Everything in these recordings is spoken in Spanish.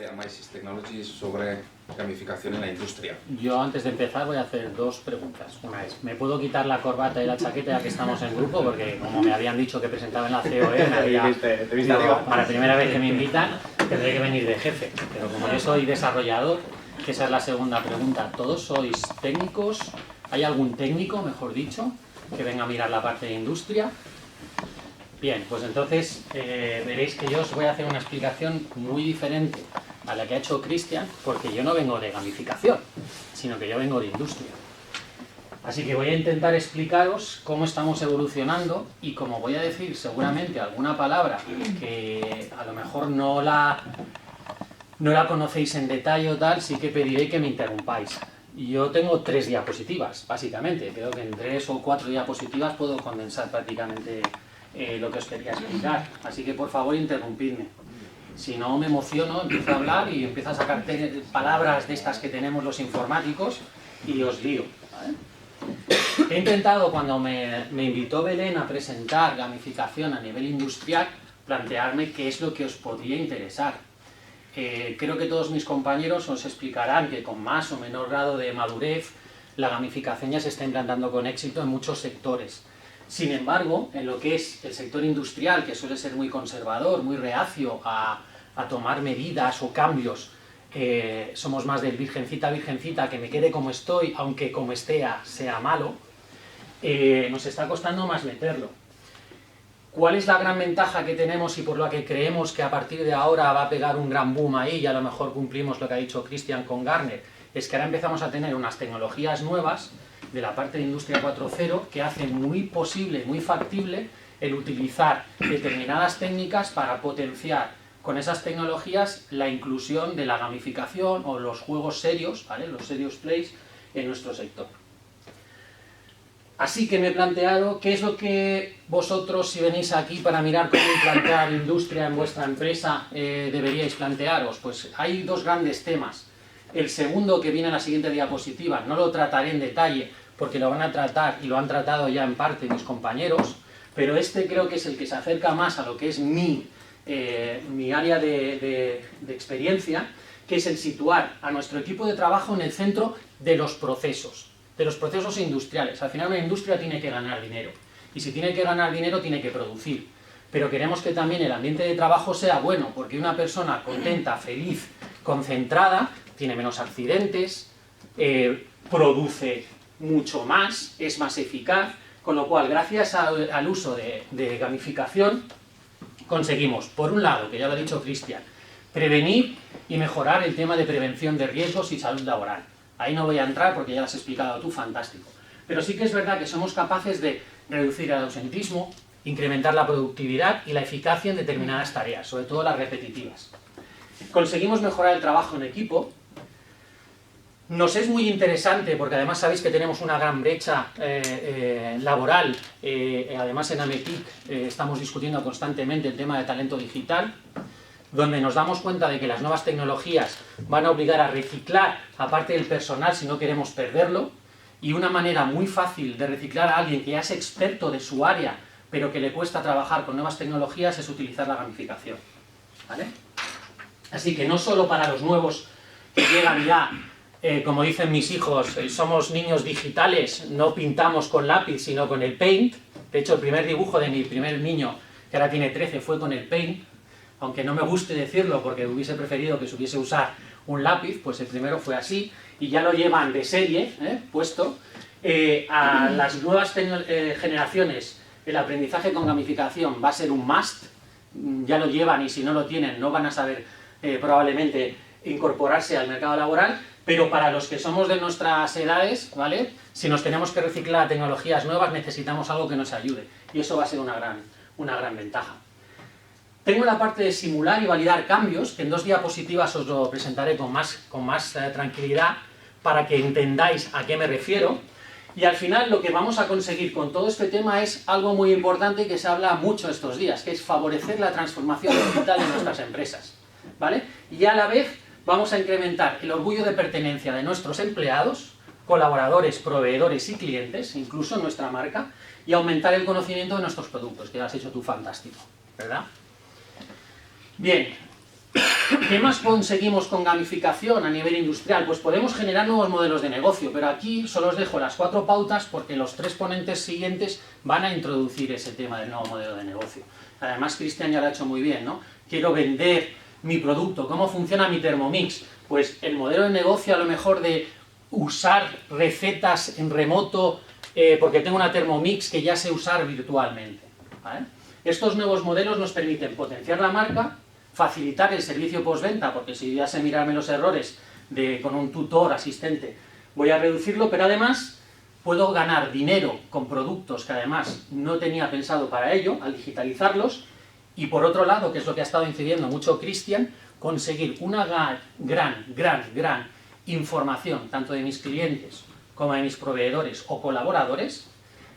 de Amasis Technologies sobre gamificación en la industria. Yo antes de empezar voy a hacer dos preguntas. Una es, ¿me puedo quitar la corbata y la chaqueta ya que estamos en grupo? Porque como me habían dicho que presentaba en la COE, para la primera vez que me invitan, tendré que venir de jefe. Pero como yo soy desarrollador, que esa es la segunda pregunta, ¿todos sois técnicos? ¿Hay algún técnico, mejor dicho, que venga a mirar la parte de industria? Bien, pues entonces veréis que yo os voy a hacer una explicación muy diferente a la que ha hecho Cristian, porque yo no vengo de gamificación, sino que yo vengo de industria. Así que voy a intentar explicaros cómo estamos evolucionando y como voy a decir seguramente alguna palabra que a lo mejor no la conocéis en detalle o tal, sí que pediré que me interrumpáis. Yo tengo 3 diapositivas, básicamente. Creo que en 3 o 4 diapositivas puedo condensar prácticamente lo que os quería explicar. Así que por favor interrumpidme. Si no me emociono, empiezo a hablar y empiezo a sacar palabras de estas que tenemos los informáticos y os lío, ¿vale? He intentado, cuando me invitó Belén a presentar gamificación a nivel industrial, plantearme qué es lo que os podría interesar. Creo que todos mis compañeros os explicarán que con más o menor grado de madurez la gamificación ya se está implantando con éxito en muchos sectores. Sin embargo, en lo que es el sector industrial, que suele ser muy conservador, muy reacio a tomar medidas o cambios, somos más del virgencita, virgencita, que me quede como estoy, aunque como esté sea malo, nos está costando más meterlo. ¿Cuál es la gran ventaja que tenemos y por la que creemos que a partir de ahora va a pegar un gran boom ahí y a lo mejor cumplimos lo que ha dicho Cristian con Gartner? Es que ahora empezamos a tener unas tecnologías nuevas de la parte de Industria 4.0 que hacen muy posible, muy factible el utilizar determinadas técnicas para potenciar con esas tecnologías la inclusión de la gamificación o los juegos serios, ¿vale? Los serious plays en nuestro sector. Así que me he planteado qué es lo que vosotros, si venís aquí para mirar cómo implantar industria en vuestra empresa, deberíais plantearos. Pues hay 2 grandes temas. El segundo, que viene en la siguiente diapositiva, no lo trataré en detalle porque lo van a tratar y lo han tratado ya en parte mis compañeros, pero este creo que es el que se acerca más a lo que es mi área de experiencia, que es el situar a nuestro equipo de trabajo en el centro de los procesos industriales. Al final una industria tiene que ganar dinero, y si tiene que ganar dinero tiene que producir, pero queremos que también el ambiente de trabajo sea bueno, porque una persona contenta, feliz, concentrada, tiene menos accidentes, produce mucho más, es más eficaz, con lo cual gracias al uso de gamificación conseguimos, por un lado, que ya lo ha dicho Cristian, prevenir y mejorar el tema de prevención de riesgos y salud laboral. Ahí no voy a entrar porque ya lo has explicado tú, fantástico. Pero sí que es verdad que somos capaces de reducir el ausentismo, incrementar la productividad y la eficacia en determinadas tareas, sobre todo las repetitivas. Conseguimos mejorar el trabajo en equipo. Nos es muy interesante, porque además sabéis que tenemos una gran brecha laboral, además en Ametic estamos discutiendo constantemente el tema de talento digital, donde nos damos cuenta de que las nuevas tecnologías van a obligar a reciclar a parte del personal si no queremos perderlo, y una manera muy fácil de reciclar a alguien que ya es experto de su área, pero que le cuesta trabajar con nuevas tecnologías, es utilizar la gamificación, ¿vale? Así que no solo para los nuevos que llegan ya, como dicen mis hijos, somos niños digitales, no pintamos con lápiz sino con el Paint. De hecho, el primer dibujo de mi primer niño, que ahora tiene 13, fue con el Paint, aunque no me guste decirlo porque hubiese preferido que se hubiese usar un lápiz, pues el primero fue así, y ya lo llevan de serie, puesto. A las nuevas generaciones, el aprendizaje con gamificación va a ser un must, ya lo llevan y si no lo tienen no van a saber probablemente incorporarse al mercado laboral, pero para los que somos de nuestras edades, ¿vale? Si nos tenemos que reciclar a tecnologías nuevas necesitamos algo que nos ayude, y eso va a ser una gran ventaja. Tengo la parte de simular y validar cambios, que en 2 diapositivas os lo presentaré con más tranquilidad para que entendáis a qué me refiero. Y al final lo que vamos a conseguir con todo este tema es algo muy importante que se habla mucho estos días, que es favorecer la transformación digital de nuestras empresas, ¿vale? Y a la vez vamos a incrementar el orgullo de pertenencia de nuestros empleados, colaboradores, proveedores y clientes, incluso nuestra marca, y aumentar el conocimiento de nuestros productos, que lo has hecho tú fantástico, ¿verdad? Bien, ¿Qué más conseguimos con gamificación a nivel industrial? Pues podemos generar nuevos modelos de negocio, pero aquí solo os dejo las 4 pautas porque los 3 ponentes siguientes van a introducir ese tema del nuevo modelo de negocio. Además, Cristian ya lo ha hecho muy bien, ¿no? Quiero vender mi producto, ¿cómo funciona mi Thermomix? Pues el modelo de negocio a lo mejor de usar recetas en remoto porque tengo una Thermomix que ya sé usar virtualmente, ¿vale? Estos nuevos modelos nos permiten potenciar la marca, facilitar el servicio postventa, porque si ya sé mirarme los errores con un tutor, asistente, voy a reducirlo, pero además puedo ganar dinero con productos que además no tenía pensado para ello, al digitalizarlos, y por otro lado, que es lo que ha estado incidiendo mucho Cristian, conseguir una gran información, tanto de mis clientes como de mis proveedores o colaboradores,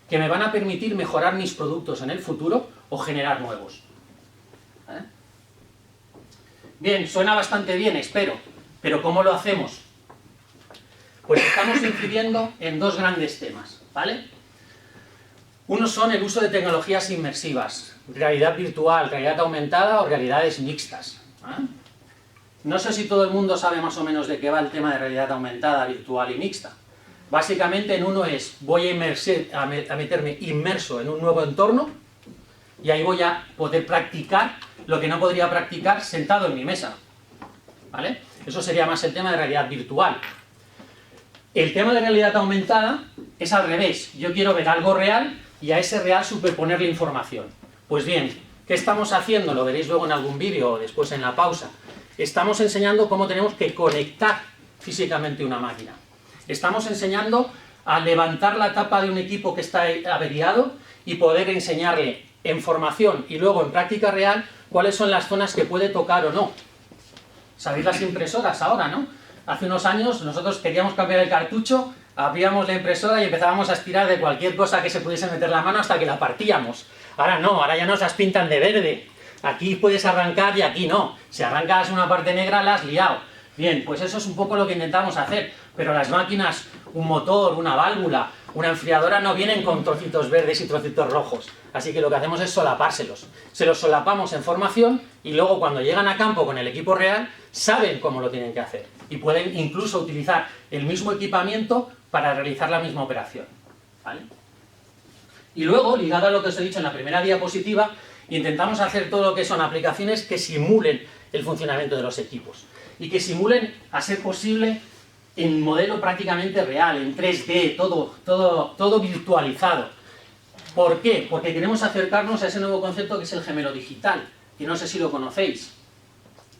que me van a permitir mejorar mis productos en el futuro o generar nuevos. ¿Vale? Bien, suena bastante bien, espero, pero ¿cómo lo hacemos? Pues estamos incidiendo en 2 grandes temas, ¿vale? Uno son el uso de tecnologías inmersivas, realidad virtual, realidad aumentada o realidades mixtas. ¿Vale? No sé si todo el mundo sabe más o menos de qué va el tema de realidad aumentada, virtual y mixta. Básicamente en uno es, voy a meterme inmerso en un nuevo entorno y ahí voy a poder practicar lo que no podría practicar sentado en mi mesa, ¿vale? Eso sería más el tema de realidad virtual. El tema de realidad aumentada es al revés. Yo quiero ver algo real y a ese real superponerle información. Pues bien, ¿qué estamos haciendo? Lo veréis luego en algún vídeo o después en la pausa. Estamos enseñando cómo tenemos que conectar físicamente una máquina. Estamos enseñando a levantar la tapa de un equipo que está averiado y poder enseñarle en formación y luego en práctica real cuáles son las zonas que puede tocar o no. ¿Sabéis las impresoras ahora, no? Hace unos años nosotros queríamos cambiar el cartucho, abríamos la impresora y empezábamos a estirar de cualquier cosa que se pudiese meter la mano hasta que la partíamos. Ahora no, ahora ya nos las pintan de verde. Aquí puedes arrancar y aquí no. Si arrancas una parte negra la has liado. Bien, pues eso es un poco lo que intentamos hacer, pero las máquinas, un motor, una válvula, una enfriadora no vienen con trocitos verdes y trocitos rojos, así que lo que hacemos es solapárselos. Se los solapamos en formación y luego cuando llegan a campo con el equipo real, saben cómo lo tienen que hacer y pueden incluso utilizar el mismo equipamiento para realizar la misma operación, ¿vale? Y luego, ligado a lo que os he dicho en la primera diapositiva, intentamos hacer todo lo que son aplicaciones que simulen el funcionamiento de los equipos y que simulen, a ser posible, en modelo prácticamente real, en 3D, todo virtualizado. ¿Por qué? Porque queremos acercarnos a ese nuevo concepto que es el gemelo digital, que no sé si lo conocéis.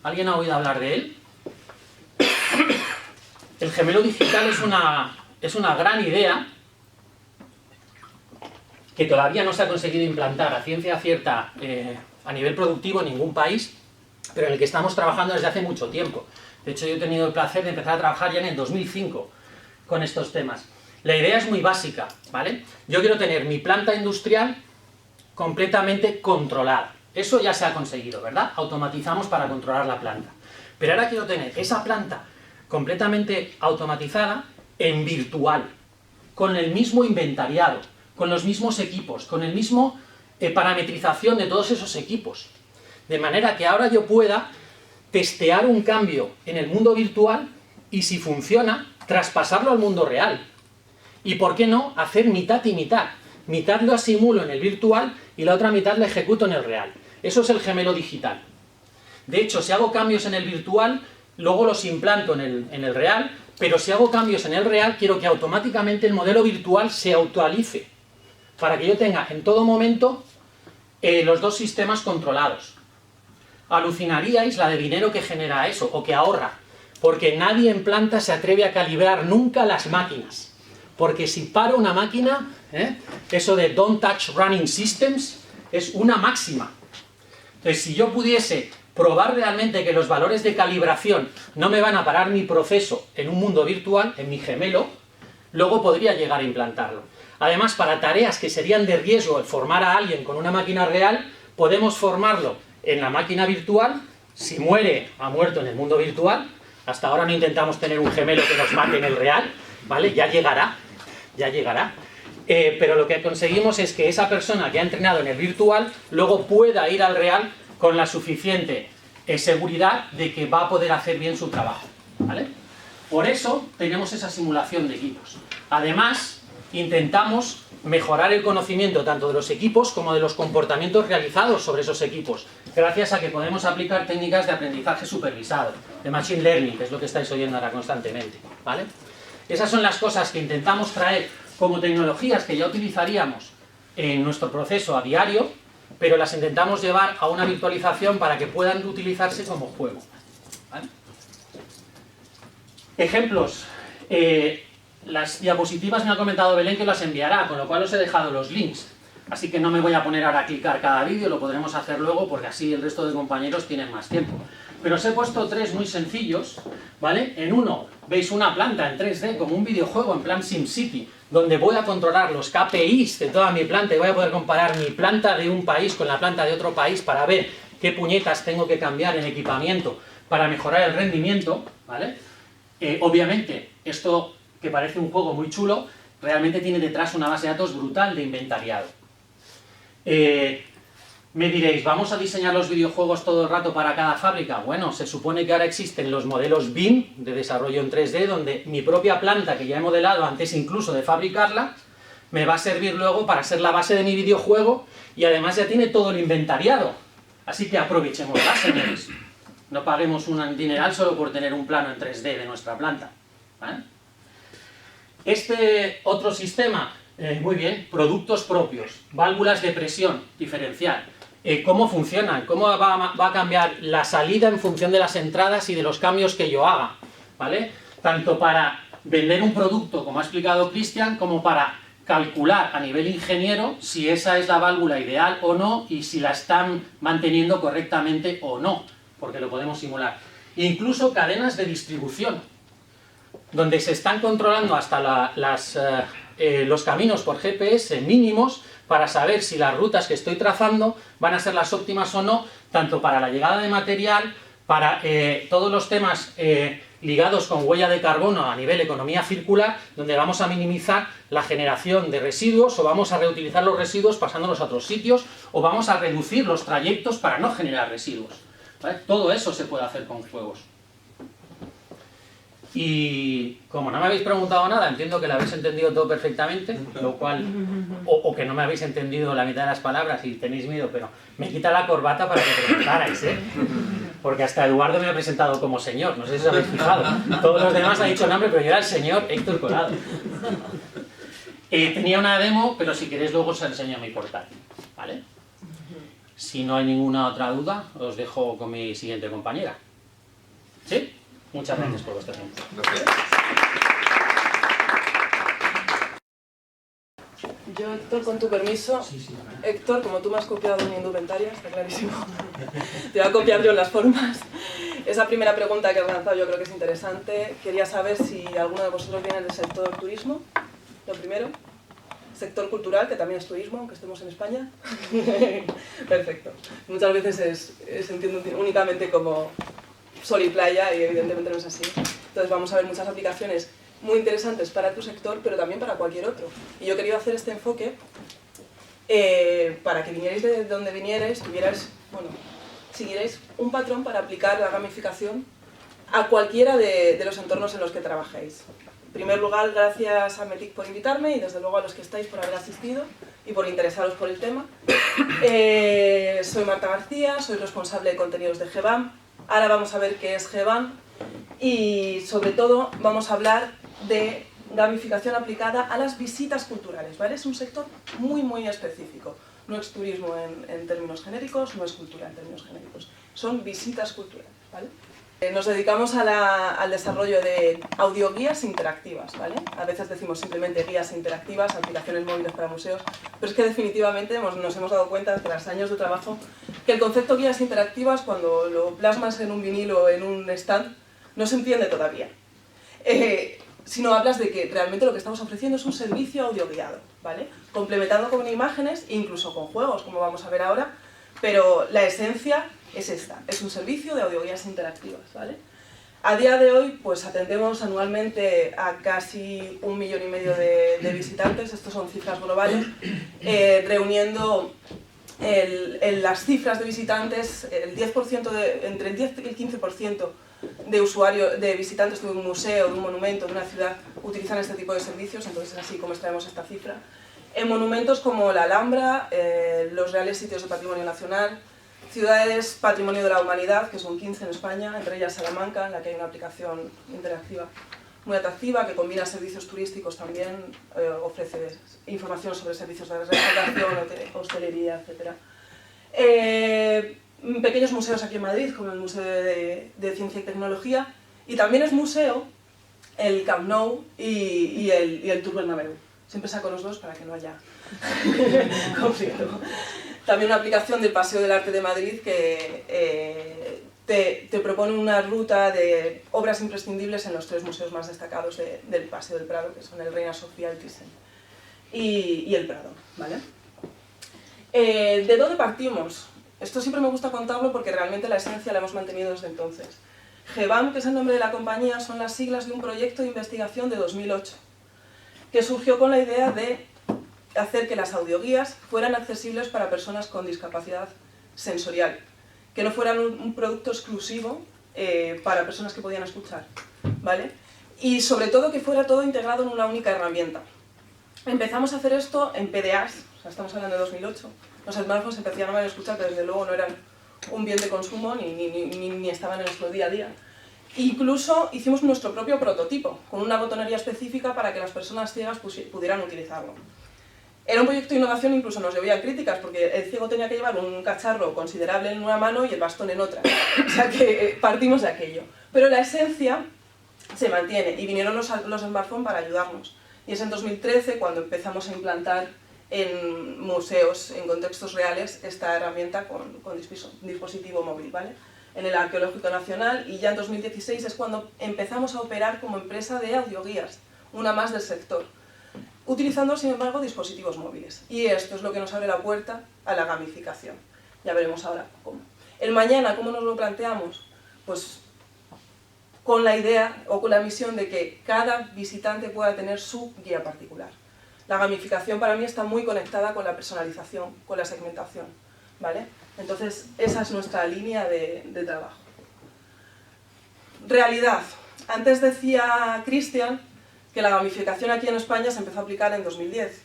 ¿Alguien ha oído hablar de él? El gemelo digital es una gran idea que todavía no se ha conseguido implantar a ciencia cierta a nivel productivo en ningún país, pero en el que estamos trabajando desde hace mucho tiempo. De hecho, yo he tenido el placer de empezar a trabajar ya en el 2005 con estos temas. La idea es muy básica, ¿vale? Yo quiero tener mi planta industrial completamente controlada. Eso ya se ha conseguido, ¿verdad? Automatizamos para controlar la planta. Pero ahora quiero tener esa planta completamente automatizada en virtual, con el mismo inventariado, con los mismos equipos, con el mismo parametrización de todos esos equipos. De manera que ahora yo pueda testear un cambio en el mundo virtual y si funciona, traspasarlo al mundo real. Y por qué no, hacer mitad y mitad. Mitad lo simulo en el virtual y la otra mitad la ejecuto en el real. Eso es el gemelo digital. De hecho, si hago cambios en el virtual, luego los implanto en el real, pero si hago cambios en el real, quiero que automáticamente el modelo virtual se actualice, para que yo tenga en todo momento los 2 sistemas controlados. Alucinaríais la de dinero que genera eso, o que ahorra, porque nadie en planta se atreve a calibrar nunca las máquinas, porque si paro una máquina, eso de don't touch running systems, es una máxima. Entonces, si yo pudiese probar realmente que los valores de calibración no me van a parar mi proceso en un mundo virtual, en mi gemelo, luego podría llegar a implantarlo. Además, para tareas que serían de riesgo el formar a alguien con una máquina real, podemos formarlo en la máquina virtual. Si muere, ha muerto en el mundo virtual. Hasta ahora no intentamos tener un gemelo que nos mate en el real, ¿vale? Ya llegará, ya llegará. Pero lo que conseguimos es que esa persona que ha entrenado en el virtual luego pueda ir al real con la suficiente seguridad de que va a poder hacer bien su trabajo, ¿vale? Por eso tenemos esa simulación de equipos. Además, intentamos mejorar el conocimiento tanto de los equipos como de los comportamientos realizados sobre esos equipos, gracias a que podemos aplicar técnicas de aprendizaje supervisado, de Machine Learning, que es lo que estáis oyendo ahora constantemente, ¿vale? Esas son las cosas que intentamos traer como tecnologías que ya utilizaríamos en nuestro proceso a diario, pero las intentamos llevar a una virtualización para que puedan utilizarse como juego, ¿vale? Ejemplos. Las diapositivas me ha comentado Belén que las enviará, con lo cual os he dejado los links. Así que no me voy a poner ahora a clicar cada vídeo, lo podremos hacer luego porque así el resto de compañeros tienen más tiempo. Pero os he puesto tres muy sencillos, ¿vale? En uno veis una planta en 3D como un videojuego en plan SimCity, donde voy a controlar los KPIs de toda mi planta y voy a poder comparar mi planta de un país con la planta de otro país para ver qué puñetas tengo que cambiar en equipamiento para mejorar el rendimiento, ¿vale? Obviamente, esto que parece un juego muy chulo, realmente tiene detrás una base de datos brutal de inventariado. Me diréis, ¿vamos a diseñar los videojuegos todo el rato para cada fábrica? Bueno, se supone que ahora existen los modelos BIM de desarrollo en 3D, donde mi propia planta, que ya he modelado antes incluso de fabricarla, me va a servir luego para ser la base de mi videojuego y además ya tiene todo el inventariado. Así que aprovechémosla, señores. No paguemos un dineral solo por tener un plano en 3D de nuestra planta, ¿vale? Este otro sistema, muy bien, productos propios, válvulas de presión diferencial. ¿Cómo funcionan? ¿Cómo va a cambiar la salida en función de las entradas y de los cambios que yo haga? ¿Vale? Tanto para vender un producto, como ha explicado Cristian, como para calcular a nivel ingeniero si esa es la válvula ideal o no y si la están manteniendo correctamente o no, porque lo podemos simular. Incluso cadenas de distribución, donde se están controlando hasta los caminos por GPS mínimos para saber si las rutas que estoy trazando van a ser las óptimas o no, tanto para la llegada de material, para todos los temas ligados con huella de carbono a nivel economía circular, donde vamos a minimizar la generación de residuos o vamos a reutilizar los residuos pasándolos a otros sitios o vamos a reducir los trayectos para no generar residuos, ¿vale? Todo eso se puede hacer con juegos. Y como no me habéis preguntado nada, entiendo que lo habéis entendido todo perfectamente, lo cual, o que no me habéis entendido la mitad de las palabras y tenéis miedo, pero me quita la corbata para que preguntarais, ¿eh? Porque hasta Eduardo me ha presentado como señor, no sé si os habéis fijado. Todos los demás han dicho nombre, pero yo era el señor Héctor Colado. Tenía una demo, pero si queréis luego os enseño mi portátil, ¿vale? Si no hay ninguna otra duda, os dejo con mi siguiente compañera. ¿Sí? Muchas gracias por vuestro tiempo. Gracias. Yo, Héctor, con tu permiso, Héctor, como tú me has copiado mi indumentaria, está clarísimo, te voy a copiar yo en las formas. Esa primera pregunta que has lanzado yo creo que es interesante. Quería saber si alguno de vosotros viene del sector turismo, lo primero. Sector cultural, que también es turismo, aunque estemos en España. Perfecto. Muchas veces se entiende únicamente como sol y playa y evidentemente no es así. Entonces vamos a ver muchas aplicaciones muy interesantes para tu sector, pero también para cualquier otro. Y yo he querido hacer este enfoque para que vinierais de donde vinierais, siguierais un patrón para aplicar la gamificación a cualquiera de los entornos en los que trabajéis. En primer lugar, gracias a Metic por invitarme y desde luego a los que estáis por haber asistido y por interesaros por el tema. Soy Marta García, soy responsable de contenidos de GBAM. Ahora vamos a ver qué es GBAM y sobre todo vamos a hablar de gamificación aplicada a las visitas culturales, ¿vale? Es un sector muy específico. No es turismo en términos genéricos, no es cultura en términos genéricos. Son visitas culturales, ¿vale? Nos dedicamos al desarrollo de audioguías interactivas, ¿vale? A veces decimos simplemente guías interactivas, aplicaciones móviles para museos, pero es que definitivamente nos hemos dado cuenta tras años de trabajo que el concepto guías interactivas, cuando lo plasmas en un vinilo o en un stand, no se entiende todavía. Si no hablas de que realmente lo que estamos ofreciendo es un servicio audioguiado, ¿vale? Complementando con imágenes, incluso con juegos, como vamos a ver ahora, pero la esencia es esta, es un servicio de audioguías interactivas, ¿vale? A día de hoy, pues atendemos anualmente a casi 1,5 millones de visitantes, estos son cifras globales, reuniendo las cifras de visitantes, entre el 10 y el 15% de usuarios, de visitantes de un museo, de un monumento, de una ciudad, utilizan este tipo de servicios, entonces es así como extraemos esta cifra. En monumentos como la Alhambra, los Reales Sitios de Patrimonio Nacional, ciudades Patrimonio de la Humanidad, que son 15 en España, entre ellas Salamanca, en la que hay una aplicación interactiva muy atractiva, que combina servicios turísticos también, ofrece información sobre servicios de restauración, hostelería, etc. Pequeños museos aquí en Madrid, como el Museo de Ciencia y Tecnología, y también es museo el Camp Nou y el Tour Bernabéu. Siempre saco los dos para que no haya conflicto. También una aplicación del Paseo del Arte de Madrid que te propone una ruta de obras imprescindibles en los 3 museos más destacados del Paseo del Prado, que son el Reina Sofía, el Thyssen y el Prado, ¿vale? ¿De dónde partimos? Esto siempre me gusta contarlo porque realmente la esencia la hemos mantenido desde entonces. GEBAM, que es el nombre de la compañía, son las siglas de un proyecto de investigación de 2008, que surgió con la idea de hacer que las audioguías fueran accesibles para personas con discapacidad sensorial, que no fueran un producto exclusivo para personas que podían escuchar, ¿vale? Y sobre todo que fuera todo integrado en una única herramienta. Empezamos a hacer esto en PDAs, o sea, estamos hablando de 2008. Los smartphones empezaron a escuchar, pero desde luego no eran un bien de consumo ni estaban en nuestro día a día. Incluso hicimos nuestro propio prototipo, con una botonería específica para que las personas ciegas pudieran utilizarlo. Era un proyecto de innovación, incluso nos llovían críticas, porque el ciego tenía que llevar un cacharro considerable en una mano y el bastón en otra. O sea que partimos de aquello. Pero la esencia se mantiene y vinieron los smartphones para ayudarnos. Y es en 2013 cuando empezamos a implantar en museos, en contextos reales, esta herramienta con dispositivo móvil, ¿vale? En el Arqueológico Nacional, y ya en 2016 es cuando empezamos a operar como empresa de audioguías, una más del sector, utilizando, sin embargo, dispositivos móviles. Y esto es lo que nos abre la puerta a la gamificación. Ya veremos ahora cómo. El mañana, ¿cómo nos lo planteamos? Pues con la idea o con la misión de que cada visitante pueda tener su guía particular. La gamificación para mí está muy conectada con la personalización, con la segmentación, ¿vale? Entonces, esa es nuestra línea de trabajo. Realidad. Antes decía Cristian que la gamificación aquí en España se empezó a aplicar en 2010.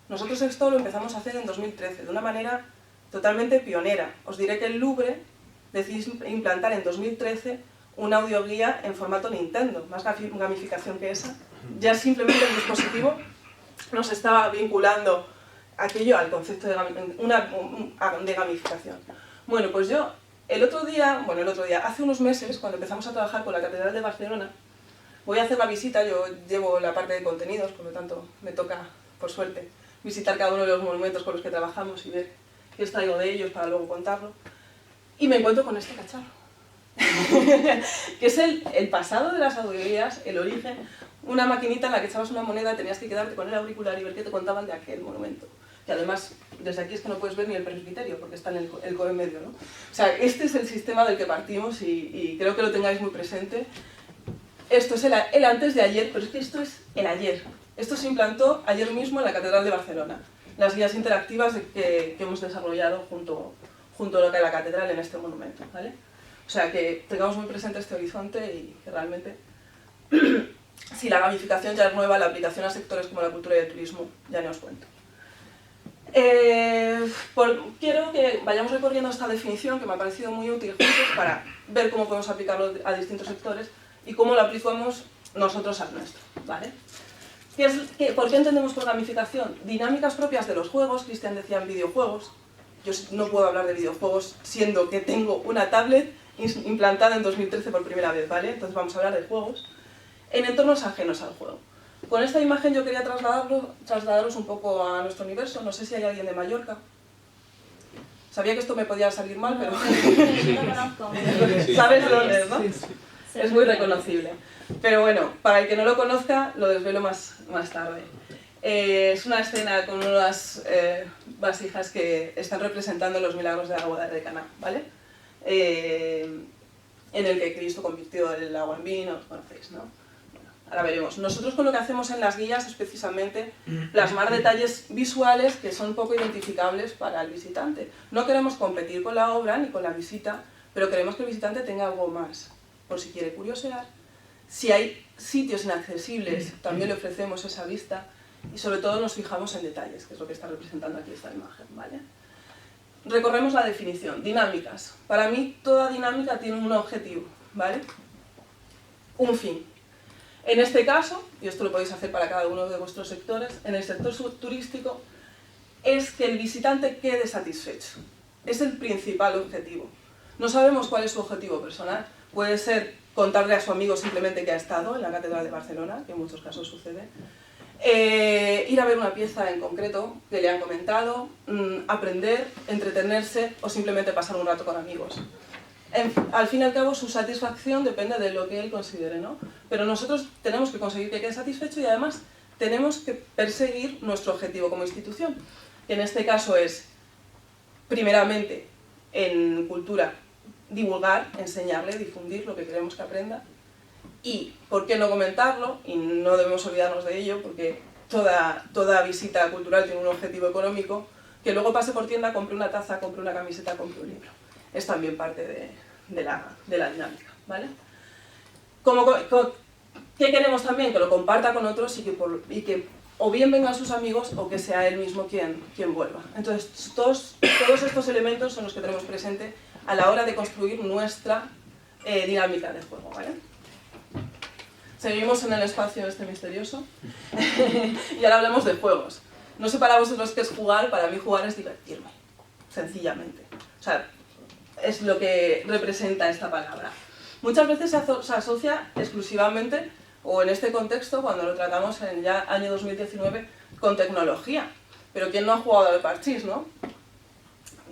Nosotros esto lo empezamos a hacer en 2013, de una manera totalmente pionera. Os diré que el Louvre decidió implantar en 2013 una audioguía en formato Nintendo, más gamificación que esa. Ya simplemente el dispositivo nos estaba vinculando aquello al concepto de gamificación. Bueno, pues yo hace unos meses, cuando empezamos a trabajar con la Catedral de Barcelona, voy a hacer la visita, yo llevo la parte de contenidos, por lo tanto me toca, por suerte, visitar cada uno de los monumentos con los que trabajamos y ver qué extraigo de ellos para luego contarlo. Y me encuentro con este cacharro, que es el pasado de las audioguías, el origen, una maquinita en la que echabas una moneda, tenías que quedarte con el auricular y ver qué te contaban de aquel monumento. Que además, desde aquí es que no puedes ver ni el presbiterio, porque está en el codo en medio, ¿no? O sea, este es el sistema del que partimos y creo que lo tengáis muy presente. Esto es el antes de ayer, pero es que esto es el ayer. Esto se implantó ayer mismo en la Catedral de Barcelona. Las guías interactivas que hemos desarrollado junto a la Catedral en este monumento, ¿vale? O sea, que tengamos muy presente este horizonte y que realmente, si la gamificación ya es nueva, la aplicación a sectores como la cultura y el turismo, ya no os cuento. Quiero que vayamos recorriendo esta definición que me ha parecido muy útil para ver cómo podemos aplicarlo a distintos sectores y cómo lo aplicamos nosotros al nuestro, ¿vale? ¿Por qué entendemos por gamificación? Dinámicas propias de los juegos. Cristian decía videojuegos. Yo no puedo hablar de videojuegos siendo que tengo una tablet implantada en 2013 por primera vez, ¿vale? Entonces vamos a hablar de juegos en entornos ajenos al juego. Con esta imagen yo quería trasladaros un poco a nuestro universo. No sé si hay alguien de Mallorca. Sabía que esto me podía salir mal, pero... ¿Sabes dónde es, no? Es muy reconocible. Pero bueno, para el que no lo conozca, lo desvelo más tarde. Es una escena con unas vasijas que están representando los milagros de la boda de Caná, ¿vale? En el que Cristo convirtió el agua en vino, os conocéis, ¿no? Ahora veremos. Nosotros con lo que hacemos en las guías es precisamente plasmar detalles visuales que son poco identificables para el visitante. No queremos competir con la obra ni con la visita, pero queremos que el visitante tenga algo más, por si quiere curiosear. Si hay sitios inaccesibles, también le ofrecemos esa vista y sobre todo nos fijamos en detalles, que es lo que está representando aquí esta imagen, ¿vale? Recorremos la definición. Dinámicas. Para mí toda dinámica tiene un objetivo, ¿vale? Un fin. En este caso, y esto lo podéis hacer para cada uno de vuestros sectores, en el sector turístico es que el visitante quede satisfecho. Es el principal objetivo. No sabemos cuál es su objetivo personal. Puede ser contarle a su amigo simplemente que ha estado en la Catedral de Barcelona, que en muchos casos sucede. Ir a ver una pieza en concreto que le han comentado, aprender, entretenerse o simplemente pasar un rato con amigos. Al fin y al cabo, su satisfacción depende de lo que él considere, ¿no? Pero nosotros tenemos que conseguir que quede satisfecho y además tenemos que perseguir nuestro objetivo como institución, que en este caso es, primeramente, en cultura, divulgar, enseñarle, difundir lo que queremos que aprenda. Y, ¿por qué no comentarlo? Y no debemos olvidarnos de ello, porque toda visita cultural tiene un objetivo económico, que luego pase por tienda, compre una taza, compre una camiseta, compre un libro. Es también parte de la dinámica, ¿vale? ¿Qué queremos también? Que lo comparta con otros y que o bien vengan sus amigos o que sea él mismo quien vuelva. Entonces, todos estos elementos son los que tenemos presente a la hora de construir nuestra dinámica de juego, ¿vale? Seguimos en el espacio este misterioso y ahora hablamos de juegos. No sé para vosotros qué es jugar, para mí jugar es divertirme, sencillamente. O sea, es lo que representa esta palabra. Muchas veces se asocia exclusivamente, o en este contexto, cuando lo tratamos en ya año 2019, con tecnología. Pero ¿quién no ha jugado al parchís, no?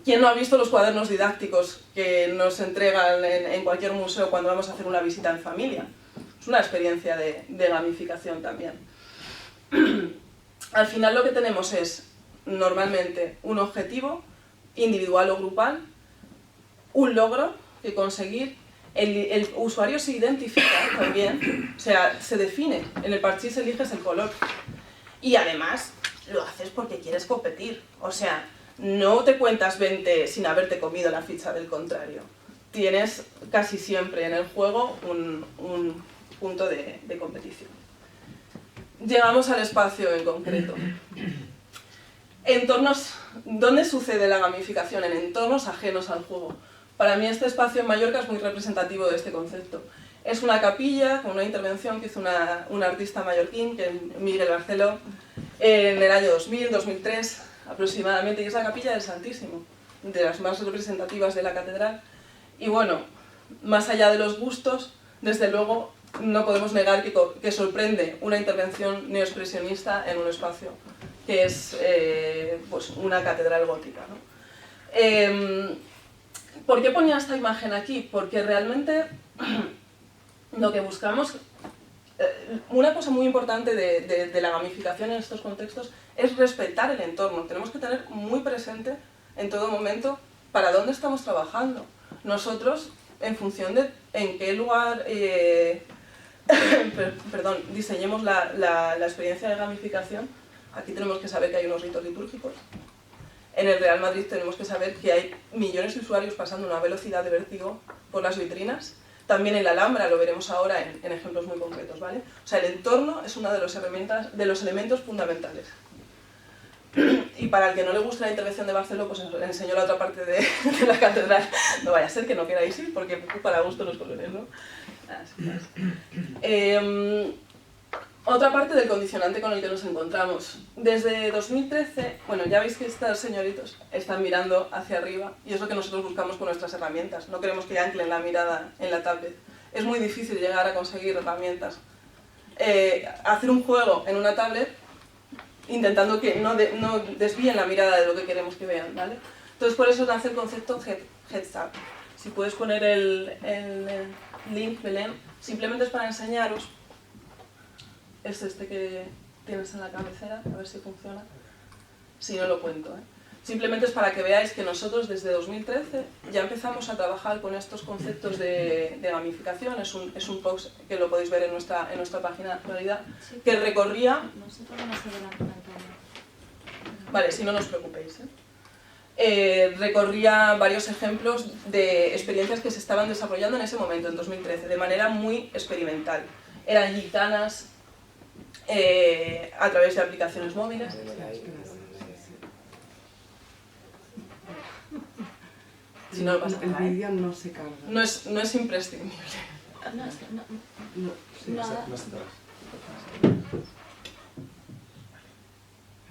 ¿Quién no ha visto los cuadernos didácticos que nos entregan en cualquier museo cuando vamos a hacer una visita en familia? Es una experiencia de gamificación también. Al final lo que tenemos es, normalmente, un objetivo, individual o grupal, un logro que conseguir, el usuario se identifica también, o sea, se define, en el parchís eliges el color y además lo haces porque quieres competir, o sea, no te cuentas 20 sin haberte comido la ficha del contrario, tienes casi siempre en el juego un punto de competición. Llegamos al espacio en concreto. Entornos, ¿dónde sucede la gamificación? En entornos ajenos al juego. Para mí este espacio en Mallorca es muy representativo de este concepto. Es una capilla con una intervención que hizo un artista mallorquín, que es Miguel Barceló, en el año 2000, 2003 aproximadamente, y es la capilla del Santísimo, de las más representativas de la catedral. Y bueno, más allá de los gustos, desde luego no podemos negar que sorprende una intervención neoexpresionista en un espacio que es pues una catedral gótica, ¿no? ¿Por qué ponía esta imagen aquí? Porque realmente lo que buscamos, una cosa muy importante de la gamificación en estos contextos es respetar el entorno. Tenemos que tener muy presente en todo momento para dónde estamos trabajando. Nosotros, en función de en qué lugar diseñemos la experiencia de gamificación, aquí tenemos que saber que hay unos ritos litúrgicos. En el Real Madrid tenemos que saber que hay millones de usuarios pasando a una velocidad de vértigo por las vitrinas. También en la Alhambra, lo veremos ahora en ejemplos muy concretos, ¿vale? O sea, el entorno es uno de los elementos fundamentales. Y para el que no le guste la intervención de Barceló, pues le enseño la otra parte de la catedral. No vaya a ser que no queráis ir, porque para gusto los colores, ¿no? Otra parte del condicionante con el que nos encontramos. Desde 2013, bueno, ya veis que estos señoritos están mirando hacia arriba y es lo que nosotros buscamos con nuestras herramientas. No queremos que anclen la mirada en la tablet. Es muy difícil llegar a conseguir herramientas. Hacer un juego en una tablet intentando que no desvíen la mirada de lo que queremos que vean, ¿vale? Entonces por eso nace el concepto Heads Up. Si puedes poner el link, Belén, simplemente es para enseñaros. Es este que tienes en la cabecera, a ver si funciona. Si no lo cuento, ¿eh? Simplemente es para que veáis que nosotros desde 2013 ya empezamos a trabajar con estos conceptos de gamificación. Es un post que lo podéis ver en nuestra página de realidad, que recorría... Vale, si no, no os preocupéis, recorría varios ejemplos de experiencias que se estaban desarrollando en ese momento, en 2013, de manera muy experimental. Eran gitanas a través de aplicaciones móviles. Si no, pasa nada, el vídeo no se carga. No es imprescindible. No, sí, Más atrás.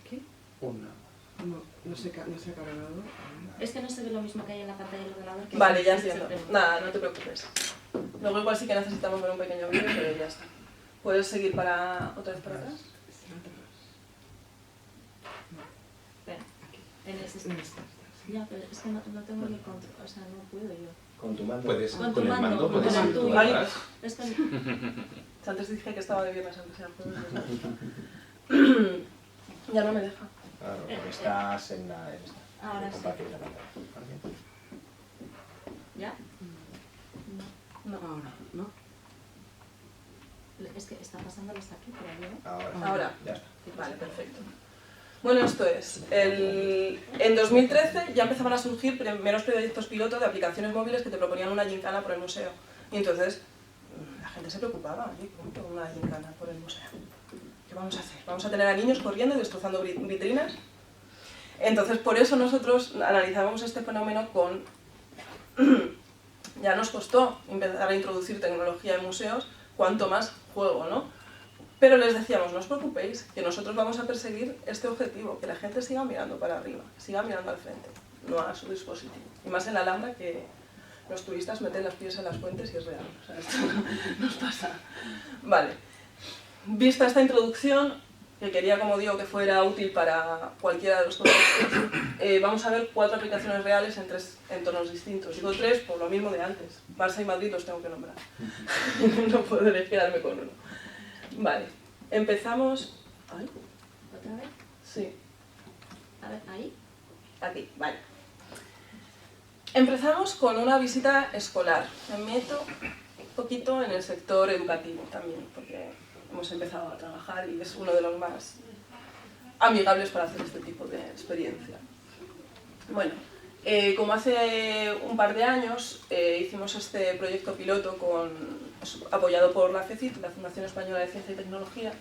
¿Aquí? Una. No se ha cargado. Es que no se ve lo mismo que hay en la pantalla del ordenador. Que Vale, ya entiendo. Nada, no te preocupes. Luego igual sí que necesitamos ver un pequeño vídeo, pero ya está. ¿Puedes seguir otra vez para atrás? Espera, en este. Ya, pero es que no tengo ni control, o sea, no puedo yo. Con tu mando. Puedes, Con con tu el mando, mando con puedes el ir tuyo. para atrás. Es que Antes dije que estaba de viernes, aunque sea jueves, ¿verdad? Ya no me deja. Claro, porque estás en esta. Ahora sí. Compartir la pantalla. Vale. ¿Ya? No. Ahora, ¿no? Es que está pasándolos aquí, pero yo no. Ahora. Ya está. Vale, perfecto. Bueno, esto es. En 2013 ya empezaban a surgir primeros proyectos piloto de aplicaciones móviles que te proponían una gincana por el museo. Y entonces la gente se preocupaba, oye, ¿cómo una gincana por el museo? ¿Qué vamos a hacer? ¿Vamos a tener a niños corriendo y destrozando vitrinas? Entonces, por eso nosotros analizábamos este fenómeno con... Ya nos costó empezar a introducir tecnología en museos, cuanto más juego, ¿no? Pero les decíamos, no os preocupéis, que nosotros vamos a perseguir este objetivo, que la gente siga mirando para arriba, siga mirando al frente, no a su dispositivo. Y más en la Alhambra, que los turistas meten las pies en las fuentes y es real. O sea, esto nos pasa. Vale. Vista esta introducción, que quería, como digo, que fuera útil para cualquiera de los contextos, vamos a ver 4 aplicaciones reales en 3 entornos distintos. Digo 3 por lo mismo de antes. Barça y Madrid los tengo que nombrar. No puedo quedarme con uno. Vale, empezamos... ¿Ay? ¿Otra vez? Sí, A ver, ahí. aquí, vale. Empezamos con una visita escolar. Me meto un poquito en el sector educativo también, porque hemos empezado a trabajar y es uno de los más amigables para hacer este tipo de experiencia. Bueno, como hace un par de años hicimos este proyecto piloto apoyado por la FECIT, la Fundación Española de Ciencia y Tecnología,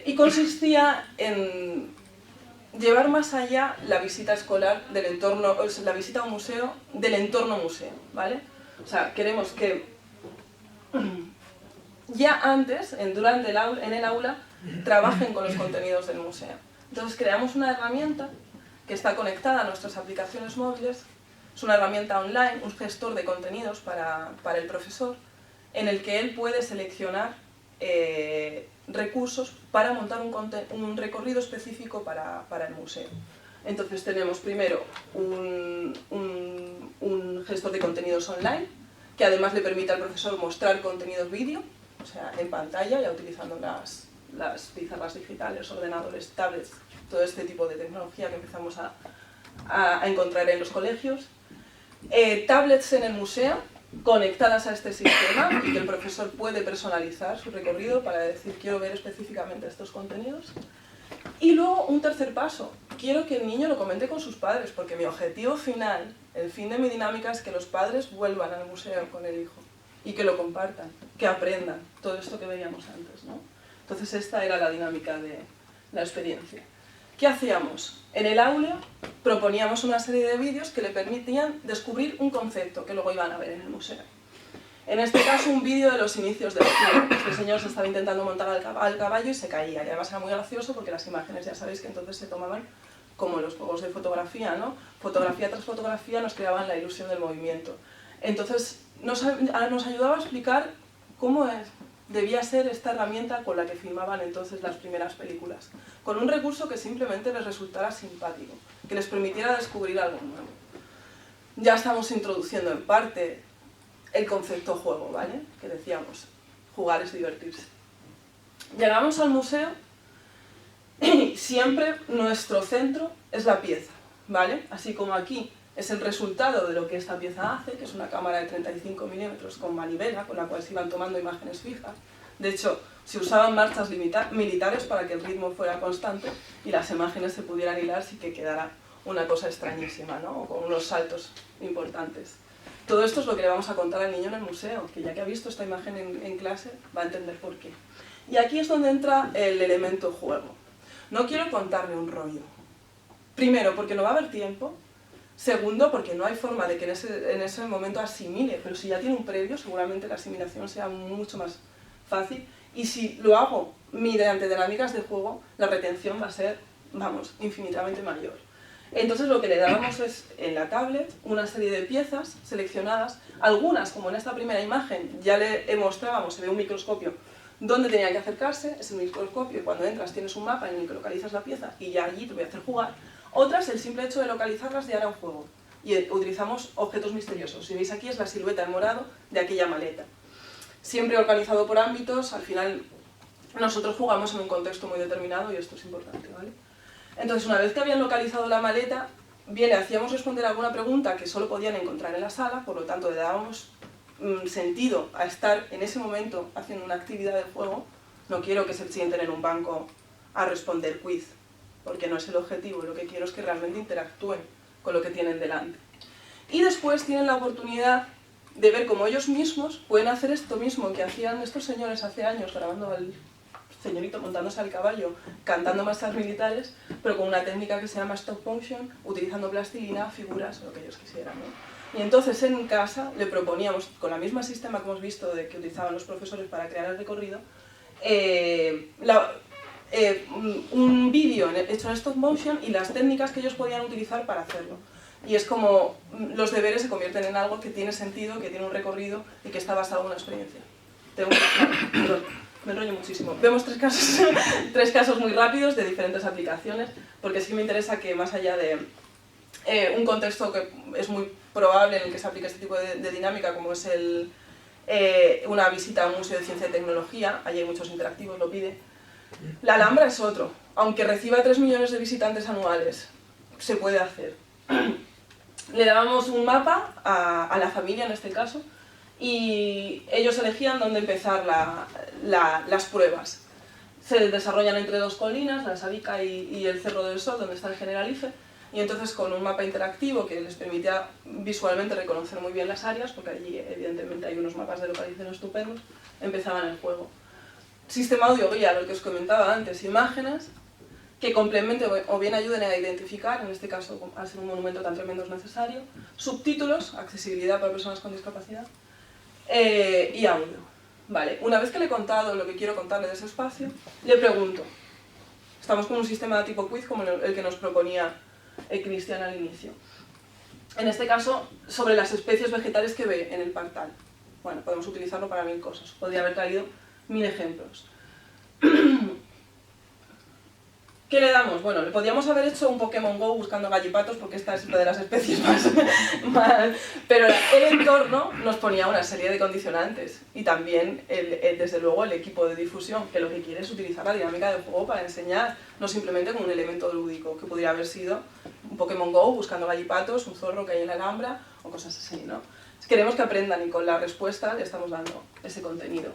y consistía en llevar más allá la visita escolar del entorno, la visita a un museo del entorno museo, ¿vale? O sea, queremos que ya antes, durante en el aula, trabajen con los contenidos del museo. Entonces creamos una herramienta que está conectada a nuestras aplicaciones móviles. Es una herramienta online, un gestor de contenidos para el profesor, en el que él puede seleccionar recursos para montar un recorrido específico para el museo. Entonces tenemos primero un gestor de contenidos online, que además le permite al profesor mostrar contenidos vídeo, o sea, en pantalla, ya utilizando las pizarras digitales, ordenadores, tablets, todo este tipo de tecnología que empezamos a encontrar en los colegios. Tablets en el museo, conectadas a este sistema, y que el profesor puede personalizar su recorrido para decir quiero ver específicamente estos contenidos. Y luego un tercer paso, quiero que el niño lo comente con sus padres, porque mi objetivo final, el fin de mi dinámica, es que los padres vuelvan al museo con el hijo y que lo compartan, que aprendan todo esto que veíamos antes, ¿no? Entonces esta era la dinámica de la experiencia. ¿Qué hacíamos? En el aula proponíamos una serie de vídeos que le permitían descubrir un concepto que luego iban a ver en el museo. En este caso, un vídeo de los inicios del cine. Este señor se estaba intentando montar al caballo y se caía. Y además era muy gracioso porque las imágenes, ya sabéis que entonces se tomaban como en los juegos de fotografía, ¿no? Fotografía tras fotografía nos creaban la ilusión del movimiento. Entonces nos ayudaba a explicar cómo debía ser esta herramienta con la que filmaban entonces las primeras películas, con un recurso que simplemente les resultara simpático, que les permitiera descubrir algo nuevo. Ya estamos introduciendo en parte el concepto juego, ¿vale? Que decíamos, jugar es divertirse. Llegamos al museo y siempre nuestro centro es la pieza, ¿vale? Así como aquí es el resultado de lo que esta pieza hace, que es una cámara de 35 milímetros con manivela, con la cual se iban tomando imágenes fijas. De hecho, se usaban marchas militares para que el ritmo fuera constante y las imágenes se pudieran hilar sin que quedara una cosa extrañísima, ¿no? O con unos saltos importantes. Todo esto es lo que le vamos a contar al niño en el museo, que ya que ha visto esta imagen en clase va a entender por qué. Y aquí es donde entra el elemento juego. No quiero contarle un rollo. Primero, porque no va a haber tiempo. Segundo, porque no hay forma de que en ese momento asimile, pero si ya tiene un previo, seguramente la asimilación sea mucho más fácil. Y si lo hago mediante dinámicas de juego, la retención va a ser, vamos, infinitamente mayor. Entonces lo que le dábamos es, en la tablet, una serie de piezas seleccionadas. Algunas, como en esta primera imagen, ya le mostrábamos, se ve un microscopio, dónde tenía que acercarse, es el microscopio, y cuando entras tienes un mapa en el que localizas la pieza y ya allí te voy a hacer jugar. Otras, el simple hecho de localizarlas ya era un juego. Y utilizamos objetos misteriosos. Si veis aquí es la silueta en morado de aquella maleta. Siempre organizado por ámbitos, al final nosotros jugamos en un contexto muy determinado y esto es importante, ¿vale? Entonces, una vez que habían localizado la maleta, bien, le hacíamos responder alguna pregunta que solo podían encontrar en la sala, por lo tanto le dábamos sentido a estar en ese momento haciendo una actividad del juego. No quiero que se sienten en un banco a responder quiz, porque no es el objetivo, lo que quiero es que realmente interactúen con lo que tienen delante. Y después tienen la oportunidad de ver cómo ellos mismos pueden hacer esto mismo que hacían estos señores hace años grabando al señorito montándose al caballo, cantando marchas militares, pero con una técnica que se llama stop motion, utilizando plastilina, figuras, lo que ellos quisieran, ¿no? Y entonces en casa le proponíamos, con el mismo sistema que hemos visto de que utilizaban los profesores para crear el recorrido, un vídeo hecho en stop motion y las técnicas que ellos podían utilizar para hacerlo. Y es como los deberes se convierten en algo que tiene sentido, que tiene un recorrido y que está basado en una experiencia. Perdón, me enrollo muchísimo. Vemos tres casos muy rápidos de diferentes aplicaciones, porque sí me interesa que más allá de un contexto que es muy probable en el que se aplique este tipo de dinámica, como es una visita a un museo de ciencia y tecnología, allí hay muchos interactivos, lo pide. La Alhambra es otro, aunque reciba 3 millones de visitantes anuales, se puede hacer. Le dábamos un mapa a la familia en este caso y ellos elegían dónde empezar las pruebas. Se desarrollan entre dos colinas, la Sabica y el Cerro del Sol, donde está el Generalife, y entonces con un mapa interactivo que les permitía visualmente reconocer muy bien las áreas, porque allí evidentemente hay unos mapas de localización estupendos, empezaban el juego. Sistema audio guía, lo que os comentaba antes, imágenes que complementen o bien ayuden a identificar, en este caso al ser un monumento tan tremendo es necesario, subtítulos, accesibilidad para personas con discapacidad, y audio. Vale, una vez que le he contado lo que quiero contarle de ese espacio, le pregunto. Estamos con un sistema de tipo quiz como el que nos proponía Cristian al inicio. En este caso, sobre las especies vegetales que ve en el portal. Bueno, podemos utilizarlo para 1000 cosas. Podría haber traído 1000 ejemplos. ¿Qué le damos? Bueno, le podríamos haber hecho un Pokémon GO buscando gallipatos, porque esta es una de las especies más... Pero el entorno nos ponía una serie de condicionantes. Y también, desde luego, el equipo de difusión, que lo que quiere es utilizar la dinámica del juego para enseñar, no simplemente como un elemento lúdico, que podría haber sido un Pokémon GO buscando gallipatos, un zorro que hay en la Alhambra, o cosas así, ¿no? Queremos que aprendan y con la respuesta le estamos dando ese contenido.